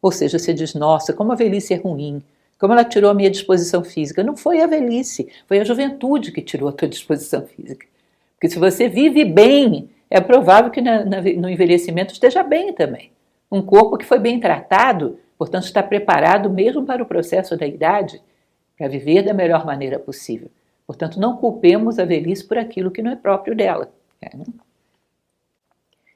Ou seja, você diz, nossa, como a velhice é ruim, como ela tirou a minha disposição física. Não foi a velhice, foi a juventude que tirou a tua disposição física. Porque se você vive bem, é provável que no envelhecimento esteja bem também. Um corpo que foi bem tratado, portanto está preparado mesmo para o processo da idade, para viver da melhor maneira possível. Portanto, não culpemos a velhice por aquilo que não é próprio dela.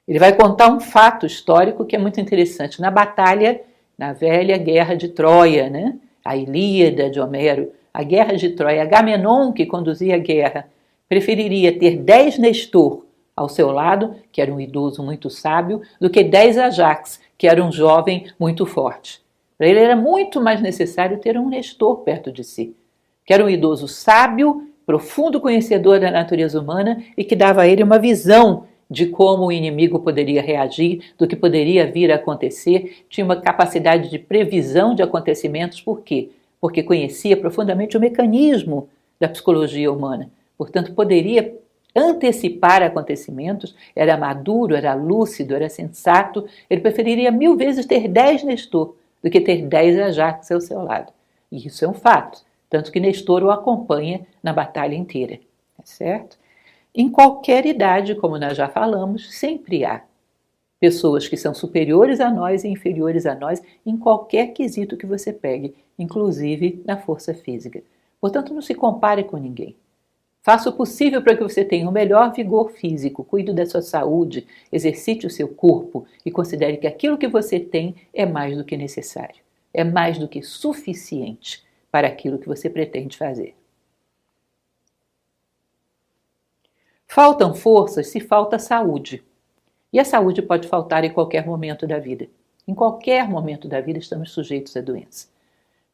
Ele vai contar um fato histórico que é muito interessante. Na batalha, na velha guerra de Troia, né? A Ilíada de Homero, a guerra de Troia, Agamenon, que conduzia a guerra, preferiria ter 10 Nestor ao seu lado, que era um idoso muito sábio, do que 10 Ajax, que era um jovem muito forte. Para ele era muito mais necessário ter um Nestor perto de si, que era um idoso sábio, profundo conhecedor da natureza humana e que dava a ele uma visão de como o inimigo poderia reagir, do que poderia vir a acontecer, tinha uma capacidade de previsão de acontecimentos. Por quê? Porque conhecia profundamente o mecanismo da psicologia humana. Portanto, poderia antecipar acontecimentos, era maduro, era lúcido, era sensato. Ele preferiria 1000 vezes ter 10 Nestor do que ter 10 Ajax ao seu lado. E isso é um fato, tanto que Nestor o acompanha na batalha inteira, certo? Em qualquer idade, como nós já falamos, sempre há pessoas que são superiores a nós e inferiores a nós em qualquer quesito que você pegue, inclusive na força física. Portanto, não se compare com ninguém. Faça o possível para que você tenha o melhor vigor físico, cuide da sua saúde, exercite o seu corpo e considere que aquilo que você tem é mais do que necessário, é mais do que suficiente para aquilo que você pretende fazer. Faltam forças se falta saúde. E a saúde pode faltar em qualquer momento da vida. Em qualquer momento da vida estamos sujeitos à doença.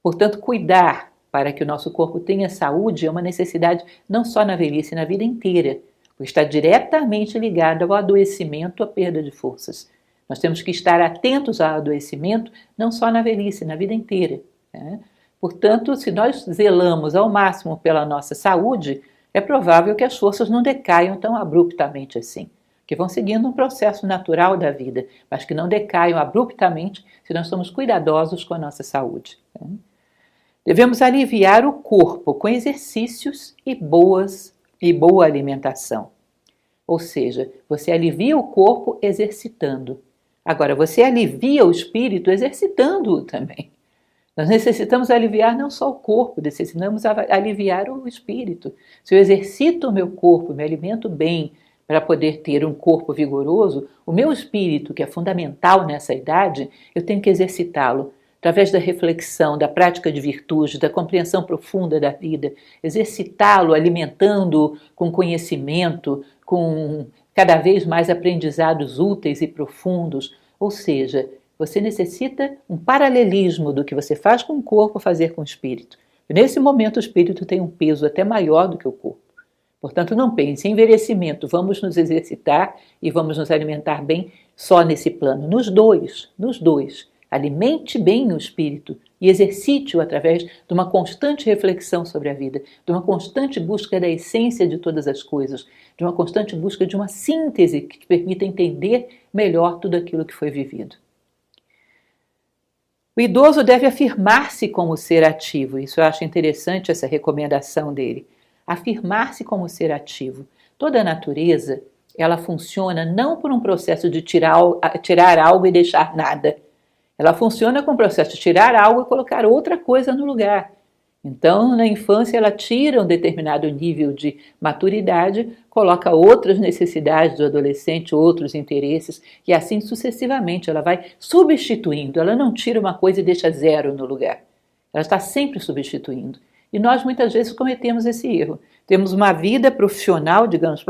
Portanto, cuidar para que o nosso corpo tenha saúde é uma necessidade não só na velhice, na vida inteira, porque está diretamente ligado ao adoecimento, à perda de forças. Nós temos que estar atentos ao adoecimento não só na velhice, na vida inteira. Portanto, se nós zelamos ao máximo pela nossa saúde, é provável que as forças não decaiam tão abruptamente assim, que vão seguindo um processo natural da vida, mas que não decaiam abruptamente se nós somos cuidadosos com a nossa saúde. Devemos aliviar o corpo com exercícios e boa alimentação. Ou seja, você alivia o corpo exercitando. Agora, você alivia o espírito exercitando-o também. Nós necessitamos aliviar não só o corpo, necessitamos aliviar o espírito. Se eu exercito o meu corpo, me alimento bem para poder ter um corpo vigoroso, o meu espírito, que é fundamental nessa idade, eu tenho que exercitá-lo através da reflexão, da prática de virtude, da compreensão profunda da vida, exercitá-lo alimentando com conhecimento, com cada vez mais aprendizados úteis e profundos, ou seja, você necessita um paralelismo do que você faz com o corpo fazer com o espírito. Nesse momento o espírito tem um peso até maior do que o corpo. Portanto, não pense em envelhecimento, vamos nos exercitar e vamos nos alimentar bem só nesse plano. Nos dois. Alimente bem o espírito e exercite-o através de uma constante reflexão sobre a vida, de uma constante busca da essência de todas as coisas, de uma constante busca de uma síntese que te permita entender melhor tudo aquilo que foi vivido. O idoso deve afirmar-se como ser ativo. Isso eu acho interessante, essa recomendação dele. Afirmar-se como ser ativo. Toda a natureza, ela funciona não por um processo de tirar algo e deixar nada. Ela funciona com o processo de tirar algo e colocar outra coisa no lugar. Então, na infância, ela tira um determinado nível de maturidade, coloca outras necessidades do adolescente, outros interesses, e assim sucessivamente. Ela vai substituindo, ela não tira uma coisa e deixa zero no lugar. Ela está sempre substituindo. E nós muitas vezes cometemos esse erro. Temos uma vida profissional, digamos,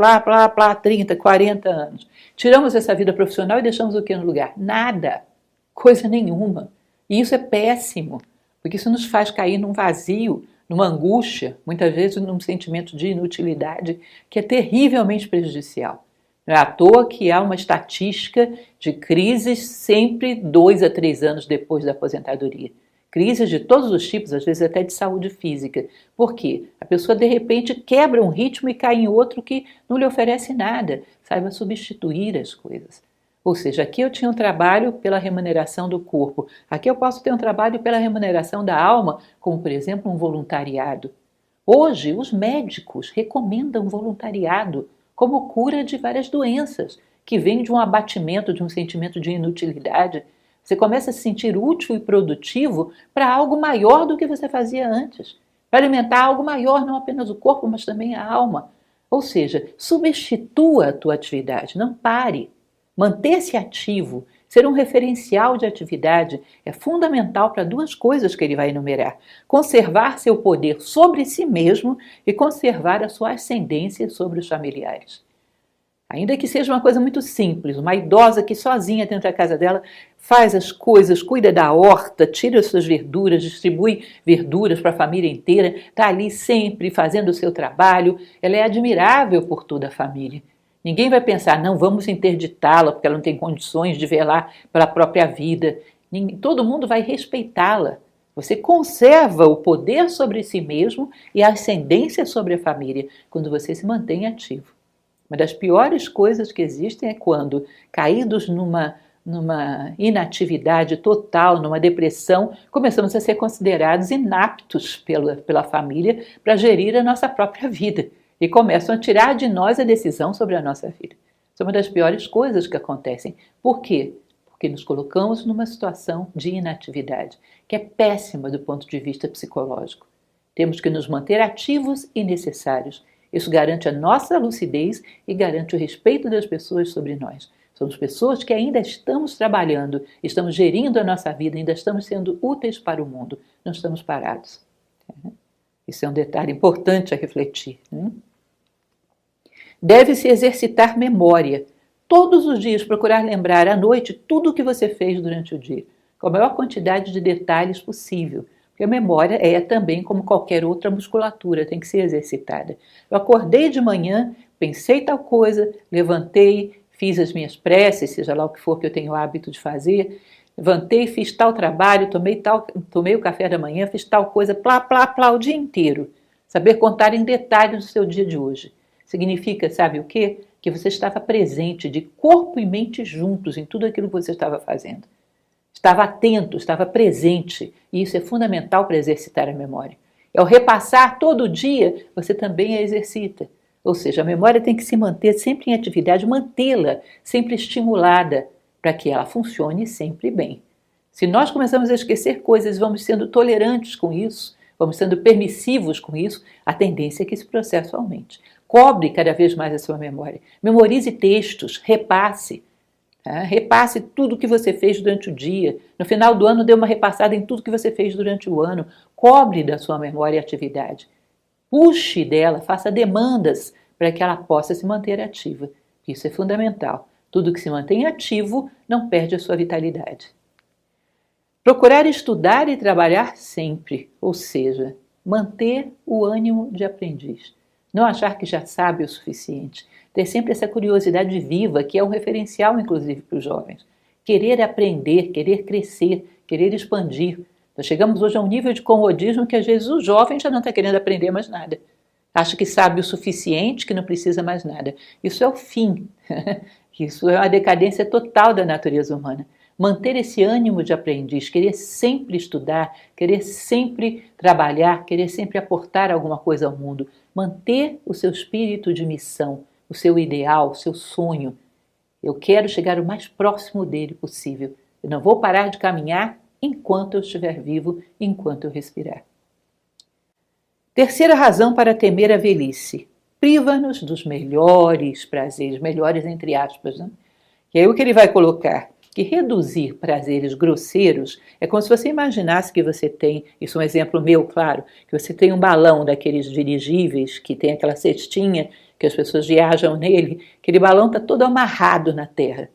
30, 40 anos. Tiramos essa vida profissional e deixamos o que no lugar? Nada, coisa nenhuma. E isso é péssimo. Porque isso nos faz cair num vazio, numa angústia, muitas vezes num sentimento de inutilidade, que é terrivelmente prejudicial. Não é à toa que há uma estatística de crises sempre 2 a 3 anos depois da aposentadoria. Crises de todos os tipos, às vezes até de saúde física. Por quê? A pessoa de repente quebra um ritmo e cai em outro que não lhe oferece nada. Saiba substituir as coisas. Ou seja, aqui eu tinha um trabalho pela remuneração do corpo, aqui eu posso ter um trabalho pela remuneração da alma, como por exemplo um voluntariado. Hoje, os médicos recomendam voluntariado como cura de várias doenças, que vem de um abatimento, de um sentimento de inutilidade. Você começa a se sentir útil e produtivo para algo maior do que você fazia antes, para alimentar algo maior, não apenas o corpo, mas também a alma. Ou seja, substitua a tua atividade, não pare. Manter-se ativo, ser um referencial de atividade é fundamental para 2 coisas que ele vai enumerar: conservar seu poder sobre si mesmo e conservar a sua ascendência sobre os familiares. Ainda que seja uma coisa muito simples, uma idosa que sozinha dentro da casa dela faz as coisas, cuida da horta, tira as suas verduras, distribui verduras para a família inteira, está ali sempre fazendo o seu trabalho, ela é admirável por toda a família. Ninguém vai pensar, não, vamos interditá-la porque ela não tem condições de velar pela própria vida. Todo mundo vai respeitá-la. Você conserva o poder sobre si mesmo e a ascendência sobre a família quando você se mantém ativo. Uma das piores coisas que existem é quando, caídos numa inatividade total, numa depressão, começamos a ser considerados inaptos pela família para gerir a nossa própria vida. E começam a tirar de nós a decisão sobre a nossa vida. Isso é uma das piores coisas que acontecem. Por quê? Porque nos colocamos numa situação de inatividade, que é péssima do ponto de vista psicológico. Temos que nos manter ativos e necessários. Isso garante a nossa lucidez e garante o respeito das pessoas sobre nós. Somos pessoas que ainda estamos trabalhando, estamos gerindo a nossa vida, ainda estamos sendo úteis para o mundo. Não estamos parados. Isso é um detalhe importante a refletir. Deve-se exercitar memória. Todos os dias procurar lembrar à noite tudo o que você fez durante o dia, com a maior quantidade de detalhes possível. Porque a memória é também como qualquer outra musculatura, tem que ser exercitada. Eu acordei de manhã, pensei tal coisa, levantei, fiz as minhas preces, seja lá o que for que eu tenho o hábito de fazer, levantei, fiz tal trabalho, tomei o café da manhã, fiz tal coisa, o dia inteiro. Saber contar em detalhes o seu dia de hoje. Significa, sabe o quê? Que você estava presente de corpo e mente juntos em tudo aquilo que você estava fazendo. Estava atento, estava presente. E isso é fundamental para exercitar a memória. Ao repassar todo dia, você também a exercita. Ou seja, a memória tem que se manter sempre em atividade, mantê-la sempre estimulada, para que ela funcione sempre bem. Se nós começamos a esquecer coisas, vamos sendo tolerantes com isso, vamos sendo permissivos com isso, a tendência é que esse processo aumente. Cobre cada vez mais a sua memória. Memorize textos, repasse. Tá? Repasse tudo o que você fez durante o dia. No final do ano, dê uma repassada em tudo que você fez durante o ano. Cobre da sua memória a atividade. Puxe dela, faça demandas para que ela possa se manter ativa. Isso é fundamental. Tudo que se mantém ativo não perde a sua vitalidade. Procurar estudar e trabalhar sempre, ou seja, manter o ânimo de aprendiz. Não achar que já sabe o suficiente. Ter sempre essa curiosidade viva, que é um referencial, inclusive, para os jovens. Querer aprender, querer crescer, querer expandir. Nós chegamos hoje a um nível de comodismo que, às vezes, o jovem já não está querendo aprender mais nada. Acha que sabe o suficiente, que não precisa mais nada. Isso é o fim. Isso é uma decadência total da natureza humana. Manter esse ânimo de aprendiz, querer sempre estudar, querer sempre trabalhar, querer sempre aportar alguma coisa ao mundo. Manter o seu espírito de missão, o seu ideal, o seu sonho. Eu quero chegar o mais próximo dele possível. Eu não vou parar de caminhar enquanto eu estiver vivo, enquanto eu respirar. Terceira razão para temer a velhice. Priva-nos dos melhores prazeres, melhores entre aspas, né? E aí o que ele vai colocar? Que reduzir prazeres grosseiros é como se você imaginasse que você tem, isso é um exemplo meu, claro, que você tem um balão daqueles dirigíveis, que tem aquela cestinha, que as pessoas viajam nele, aquele balão está todo amarrado na terra.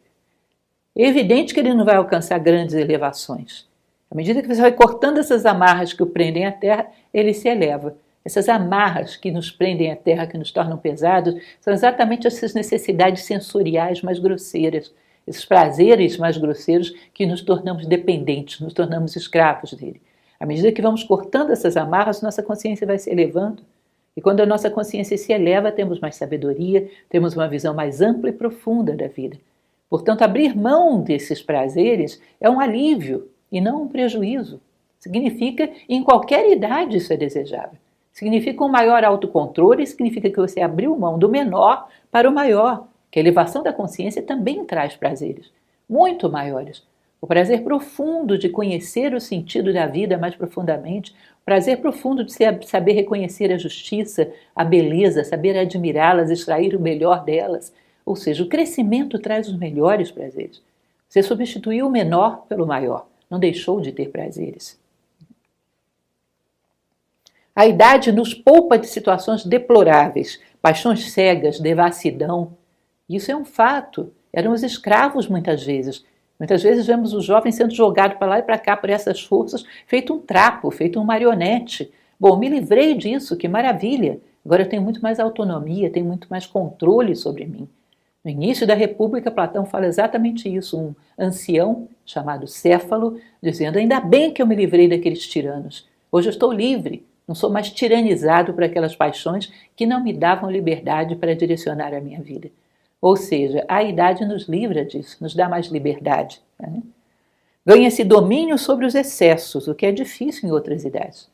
É evidente que ele não vai alcançar grandes elevações. À medida que você vai cortando essas amarras que o prendem à terra, ele se eleva. Essas amarras que nos prendem à terra, que nos tornam pesados, são exatamente essas necessidades sensoriais mais grosseiras, esses prazeres mais grosseiros que nos tornamos dependentes, nos tornamos escravos dele. À medida que vamos cortando essas amarras, nossa consciência vai se elevando. E quando a nossa consciência se eleva, temos mais sabedoria, temos uma visão mais ampla e profunda da vida. Portanto, abrir mão desses prazeres é um alívio e não um prejuízo. Significa, em qualquer idade isso é desejável. Significa um maior autocontrole, significa que você abriu mão do menor para o maior, que a elevação da consciência também traz prazeres, muito maiores. O prazer profundo de conhecer o sentido da vida mais profundamente, o prazer profundo de saber reconhecer a justiça, a beleza, saber admirá-las, extrair o melhor delas. Ou seja, o crescimento traz os melhores prazeres. Você substituiu o menor pelo maior, não deixou de ter prazeres. A idade nos poupa de situações deploráveis, paixões cegas, devassidão. Isso é um fato. Éramos escravos muitas vezes. Muitas vezes vemos os jovens sendo jogados para lá e para cá por essas forças, feito um trapo, feito um marionete. Bom, me livrei disso, que maravilha. Agora eu tenho muito mais autonomia, tenho muito mais controle sobre mim. No início da República, Platão fala exatamente isso, um ancião chamado Céfalo, dizendo: ainda bem que eu me livrei daqueles tiranos. Hoje eu estou livre, não sou mais tiranizado por aquelas paixões que não me davam liberdade para direcionar a minha vida. Ou seja, a idade nos livra disso, nos dá mais liberdade. Né? Ganha-se domínio sobre os excessos, o que é difícil em outras idades.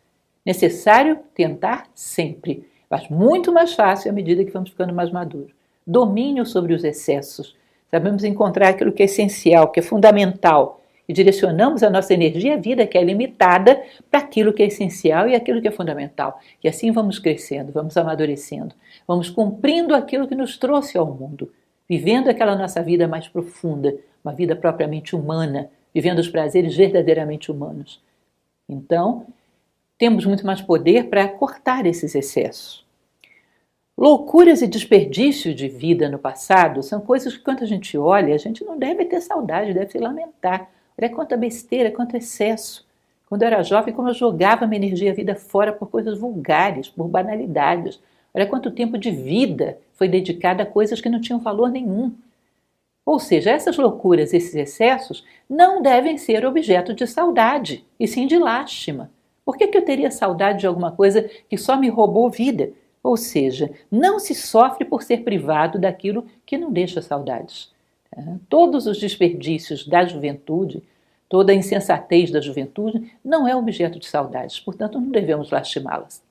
Necessário tentar sempre, mas muito mais fácil à medida que vamos ficando mais maduros. Domínio sobre os excessos. Sabemos encontrar aquilo que é essencial, que é fundamental, e direcionamos a nossa energia, a vida que é limitada, para aquilo que é essencial e aquilo que é fundamental. E assim vamos crescendo, vamos amadurecendo, vamos cumprindo aquilo que nos trouxe ao mundo, vivendo aquela nossa vida mais profunda, uma vida propriamente humana, vivendo os prazeres verdadeiramente humanos. Então, temos muito mais poder para cortar esses excessos. Loucuras e desperdício de vida no passado são coisas que, quando a gente olha, a gente não deve ter saudade, deve se lamentar. Olha quanta besteira, quanto excesso. Quando eu era jovem, como eu jogava minha energia e a vida fora por coisas vulgares, por banalidades. Olha quanto tempo de vida foi dedicado a coisas que não tinham valor nenhum. Ou seja, essas loucuras, esses excessos, não devem ser objeto de saudade, e sim de lástima. Por que eu teria saudade de alguma coisa que só me roubou vida? Ou seja, não se sofre por ser privado daquilo que não deixa saudades. Todos os desperdícios da juventude, toda a insensatez da juventude não é objeto de saudades, portanto não devemos lastimá-las.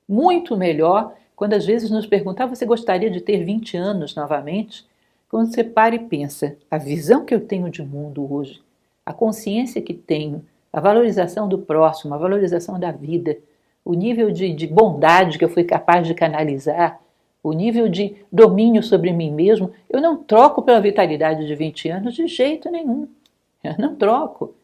Muito melhor quando às vezes nos perguntam: você gostaria de ter 20 anos novamente? Quando você para e pensa, a visão que eu tenho de mundo hoje, a consciência que tenho, a valorização do próximo, a valorização da vida, o nível de bondade que eu fui capaz de canalizar, o nível de domínio sobre mim mesmo, eu não troco pela vitalidade de 20 anos de jeito nenhum. Eu não troco.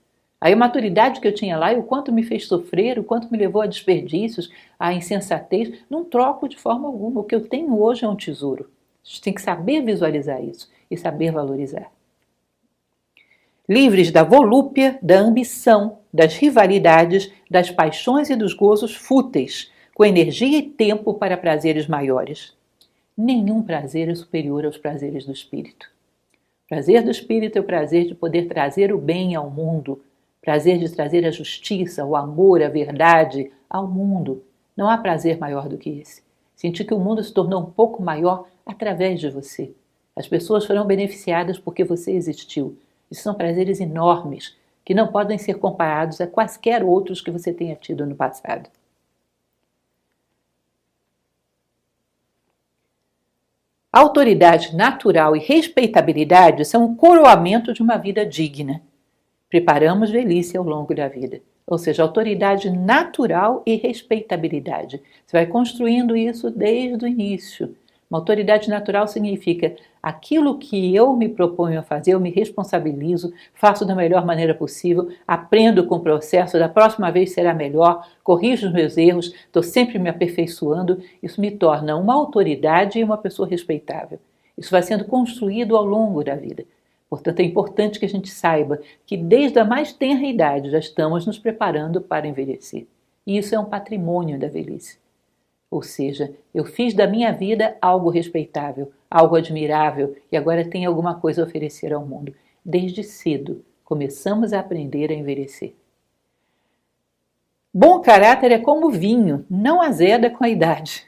A imaturidade que eu tinha lá e o quanto me fez sofrer, o quanto me levou a desperdícios, a insensatez, não troco de forma alguma. O que eu tenho hoje é um tesouro. A gente tem que saber visualizar isso e saber valorizar. Livres da volúpia, da ambição, das rivalidades, das paixões e dos gozos fúteis, com energia e tempo para prazeres maiores. Nenhum prazer é superior aos prazeres do espírito. O prazer do espírito é o prazer de poder trazer o bem ao mundo, prazer de trazer a justiça, o amor, a verdade ao mundo. Não há prazer maior do que esse. Sentir que o mundo se tornou um pouco maior através de você. As pessoas foram beneficiadas porque você existiu. Esses são prazeres enormes, que não podem ser comparados a quaisquer outros que você tenha tido no passado. Autoridade natural e respeitabilidade são o coroamento de uma vida digna. Preparamos velhice ao longo da vida. ou seja, autoridade natural e respeitabilidade. Você vai construindo isso desde o início. Uma autoridade natural significa aquilo que eu me proponho a fazer, eu me responsabilizo, faço da melhor maneira possível, aprendo com o processo, da próxima vez será melhor, corrijo os meus erros, estou sempre me aperfeiçoando. Isso me torna uma autoridade e uma pessoa respeitável. Isso vai sendo construído ao longo da vida. Portanto, é importante que a gente saiba que desde a mais tenra idade já estamos nos preparando para envelhecer. E isso é um patrimônio da velhice. Ou seja, eu fiz da minha vida algo respeitável, algo admirável e agora tenho alguma coisa a oferecer ao mundo. Desde cedo começamos a aprender a envelhecer. Bom caráter é como vinho, não azeda com a idade.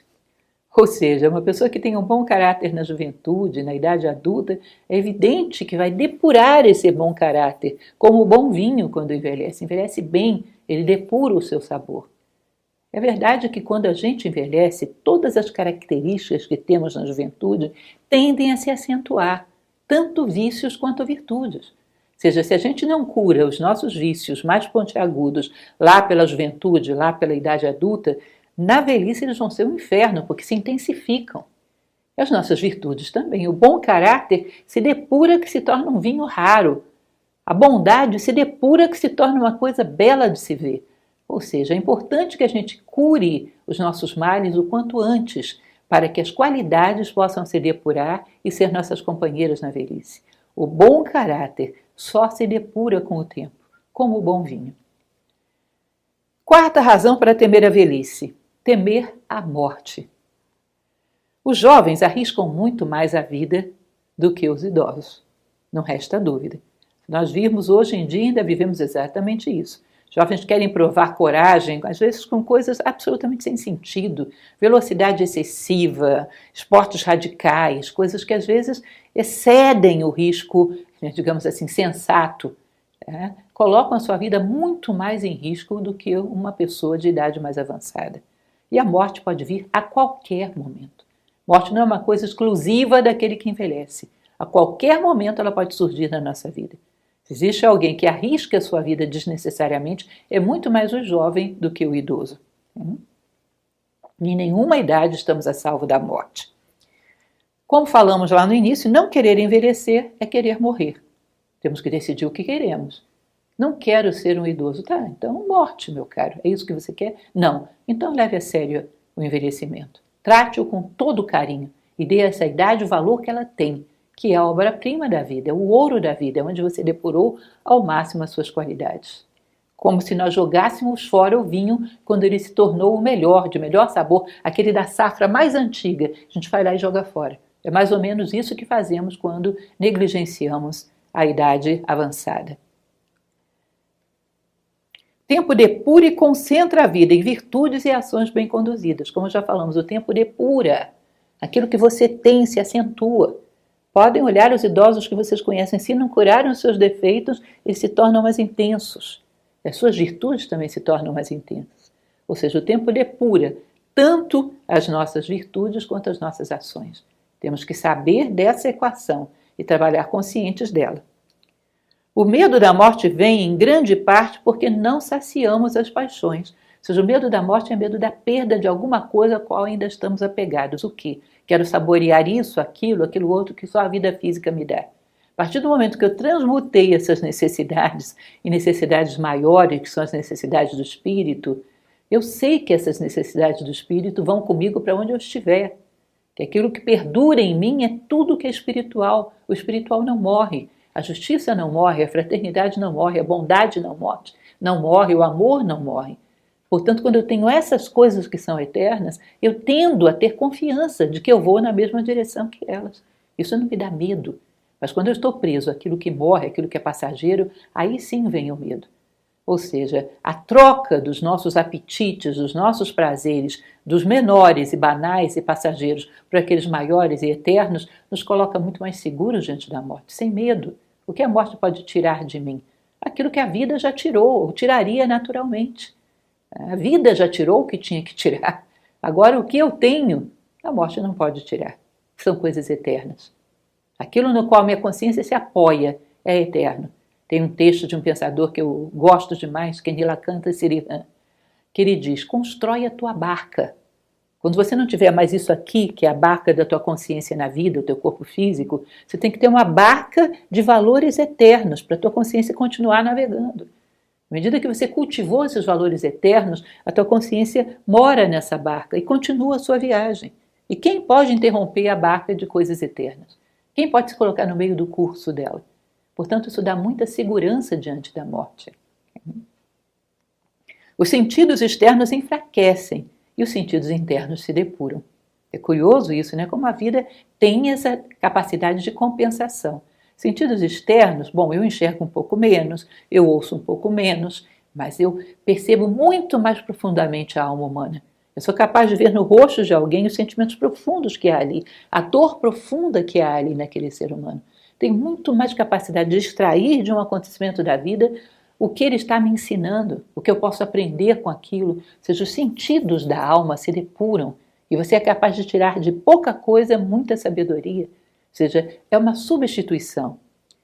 Ou seja, uma pessoa que tem um bom caráter na juventude, na idade adulta, é evidente que vai depurar esse bom caráter, como o bom vinho quando envelhece. Envelhece bem, ele depura o seu sabor. É verdade que quando a gente envelhece, todas as características que temos na juventude tendem a se acentuar, tanto vícios quanto virtudes. Ou seja, se a gente não cura os nossos vícios mais pontiagudos lá pela juventude, lá pela idade adulta, na velhice eles vão ser um inferno, porque se intensificam. E as nossas virtudes também. O bom caráter se depura que se torna um vinho raro. A bondade se depura que se torna uma coisa bela de se ver. Ou seja, é importante que a gente cure os nossos males o quanto antes, para que as qualidades possam se depurar e ser nossas companheiras na velhice. O bom caráter só se depura com o tempo, como o bom vinho. Quarta razão para temer a velhice: temer a morte. Os jovens arriscam muito mais a vida do que os idosos, não resta dúvida. Se nós virmos hoje em dia, ainda vivemos exatamente isso. Jovens querem provar coragem, às vezes com coisas absolutamente sem sentido, velocidade excessiva, esportes radicais, coisas que às vezes excedem o risco, digamos assim, sensato. Colocam a sua vida muito mais em risco do que uma pessoa de idade mais avançada. E a morte pode vir a qualquer momento. Morte não é uma coisa exclusiva daquele que envelhece. A qualquer momento ela pode surgir na nossa vida. Se existe alguém que arrisca a sua vida desnecessariamente, é muito mais o jovem do que o idoso. Em nenhuma idade estamos a salvo da morte. Como falamos lá no início, não querer envelhecer é querer morrer. Temos que decidir o que queremos. Não quero ser um idoso. Tá, então morte, meu caro. É isso que você quer? Não. Então leve a sério o envelhecimento. Trate-o com todo carinho e dê a essa idade o valor que ela tem, que é a obra-prima da vida, é o ouro da vida, é onde você depurou ao máximo as suas qualidades. Como se nós jogássemos fora o vinho quando ele se tornou o melhor, de melhor sabor, aquele da safra mais antiga, a gente vai lá e joga fora. É mais ou menos isso que fazemos quando negligenciamos a idade avançada. Tempo depura e concentra a vida em virtudes e ações bem conduzidas. Como já falamos, o tempo depura. Aquilo que você tem se acentua. Podem olhar os idosos que vocês conhecem, se não curarem os seus defeitos, eles se tornam mais intensos. E as suas virtudes também se tornam mais intensas. Ou seja, o tempo depura tanto as nossas virtudes quanto as nossas ações. Temos que saber dessa equação e trabalhar conscientes dela. O medo da morte vem, em grande parte, porque não saciamos as paixões. Ou seja, o medo da morte é medo da perda de alguma coisa a qual ainda estamos apegados. O quê? Quero saborear isso, aquilo outro que só a vida física me dá. A partir do momento que eu transmutei essas necessidades em necessidades maiores, que são as necessidades do espírito, eu sei que essas necessidades do espírito vão comigo para onde eu estiver. Que aquilo que perdura em mim é tudo que é espiritual. O espiritual não morre. A justiça não morre, a fraternidade não morre, a bondade não morre, o amor não morre. Portanto, quando eu tenho essas coisas que são eternas, eu tendo a ter confiança de que eu vou na mesma direção que elas. Isso não me dá medo. Mas quando eu estou preso àquilo que morre, àquilo que é passageiro, aí sim vem o medo. Ou seja, a troca dos nossos apetites, dos nossos prazeres, dos menores e banais e passageiros por aqueles maiores e eternos, nos coloca muito mais seguros diante da morte, sem medo. O que a morte pode tirar de mim? Aquilo que a vida já tirou, ou tiraria naturalmente. A vida já tirou o que tinha que tirar. Agora, o que eu tenho, a morte não pode tirar. São coisas eternas. Aquilo no qual minha consciência se apoia é eterno. Tem um texto de um pensador que eu gosto demais, que é Nilakanta Sirihan, que ele diz: constrói a tua barca. Quando você não tiver mais isso aqui, que é a barca da tua consciência na vida, o teu corpo físico, você tem que ter uma barca de valores eternos para a tua consciência continuar navegando. À medida que você cultivou esses valores eternos, a tua consciência mora nessa barca e continua a sua viagem. E quem pode interromper a barca de coisas eternas? Quem pode se colocar no meio do curso dela? Portanto, isso dá muita segurança diante da morte. Os sentidos externos enfraquecem e os sentidos internos se depuram. É curioso isso, né? Como a vida tem essa capacidade de compensação. Sentidos externos, bom, eu enxergo um pouco menos, eu ouço um pouco menos, mas eu percebo muito mais profundamente a alma humana. Eu sou capaz de ver no rosto de alguém os sentimentos profundos que há ali, a dor profunda que há ali naquele ser humano. Tenho muito mais capacidade de extrair de um acontecimento da vida o que ele está me ensinando, o que eu posso aprender com aquilo. Ou seja, os sentidos da alma se depuram e você é capaz de tirar de pouca coisa muita sabedoria. Ou seja, é uma substituição.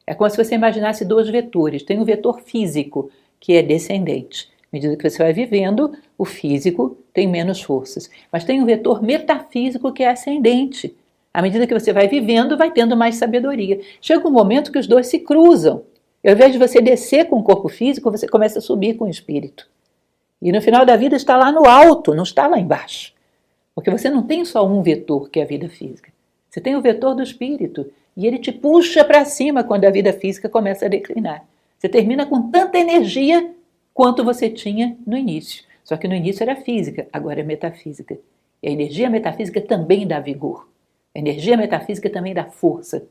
É como se você imaginasse dois vetores. Tem um vetor físico, que é descendente. À medida que você vai vivendo, o físico tem menos forças. Mas tem um vetor metafísico, que é ascendente. À medida que você vai vivendo, vai tendo mais sabedoria. Chega um momento que os dois se cruzam. E ao invés de você descer com o corpo físico, você começa a subir com o espírito. E no final da vida está lá no alto, não está lá embaixo. Porque você não tem só um vetor, que é a vida física. Você tem o vetor do espírito. E ele te puxa para cima quando a vida física começa a declinar. Você termina com tanta energia quanto você tinha no início. Só que no início era física, agora é metafísica. E a energia metafísica também dá vigor. A energia metafísica também dá força.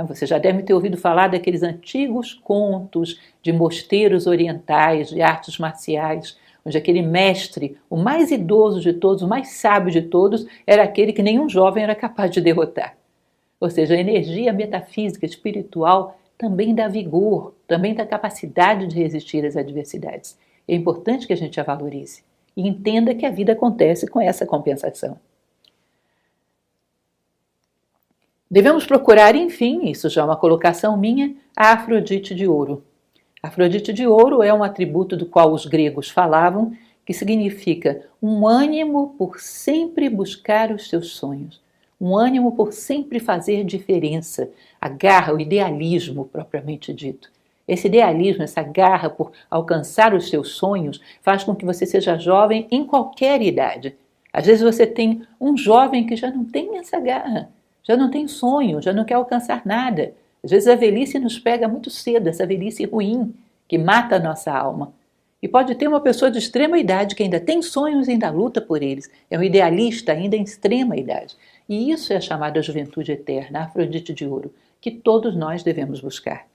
Você já deve ter ouvido falar daqueles antigos contos de mosteiros orientais, de artes marciais, onde aquele mestre, o mais idoso de todos, o mais sábio de todos, era aquele que nenhum jovem era capaz de derrotar. Ou seja, a energia metafísica, espiritual, também dá vigor, também dá capacidade de resistir às adversidades. É importante que a gente a valorize e entenda que a vida acontece com essa compensação. Devemos procurar, enfim, isso já é uma colocação minha, a Afrodite de ouro. A Afrodite de ouro é um atributo do qual os gregos falavam, que significa um ânimo por sempre buscar os seus sonhos, um ânimo por sempre fazer diferença, a garra, o idealismo propriamente dito. Esse idealismo, essa garra por alcançar os seus sonhos, faz com que você seja jovem em qualquer idade. Às vezes você tem um jovem que já não tem essa garra, já não tem sonho, já não quer alcançar nada. Às vezes a velhice nos pega muito cedo, essa velhice ruim, que mata a nossa alma. E pode ter uma pessoa de extrema idade que ainda tem sonhos e ainda luta por eles. É um idealista ainda em extrema idade. E isso é a chamada juventude eterna, a Afrodite de ouro, que todos nós devemos buscar.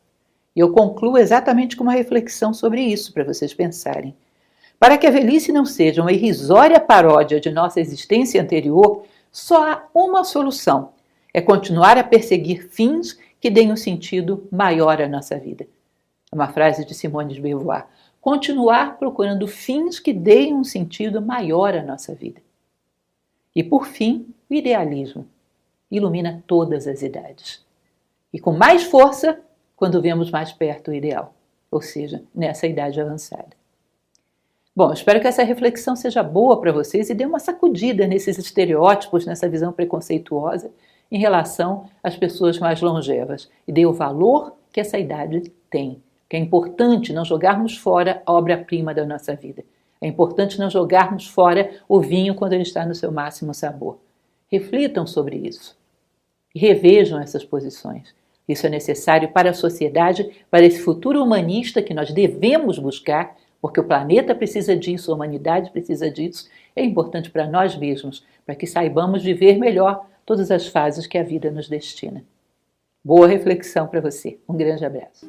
E eu concluo exatamente com uma reflexão sobre isso, para vocês pensarem. Para que a velhice não seja uma irrisória paródia de nossa existência anterior, só há uma solução. É continuar a perseguir fins que deem um sentido maior à nossa vida. É uma frase de Simone de Beauvoir. Continuar procurando fins que deem um sentido maior à nossa vida. E por fim, o idealismo. Ilumina todas as idades. E com mais força, quando vemos mais perto o ideal. Ou seja, nessa idade avançada. Bom, espero que essa reflexão seja boa para vocês e dê uma sacudida nesses estereótipos, nessa visão preconceituosa em relação às pessoas mais longevas e dê o valor que essa idade tem. Que é importante não jogarmos fora a obra-prima da nossa vida. É importante não jogarmos fora o vinho quando ele está no seu máximo sabor. Reflitam sobre isso e revejam essas posições. Isso é necessário para a sociedade, para esse futuro humanista que nós devemos buscar, porque o planeta precisa disso, a humanidade precisa disso. É importante para nós mesmos, para que saibamos viver melhor todas as fases que a vida nos destina. Boa reflexão para você. Um grande abraço.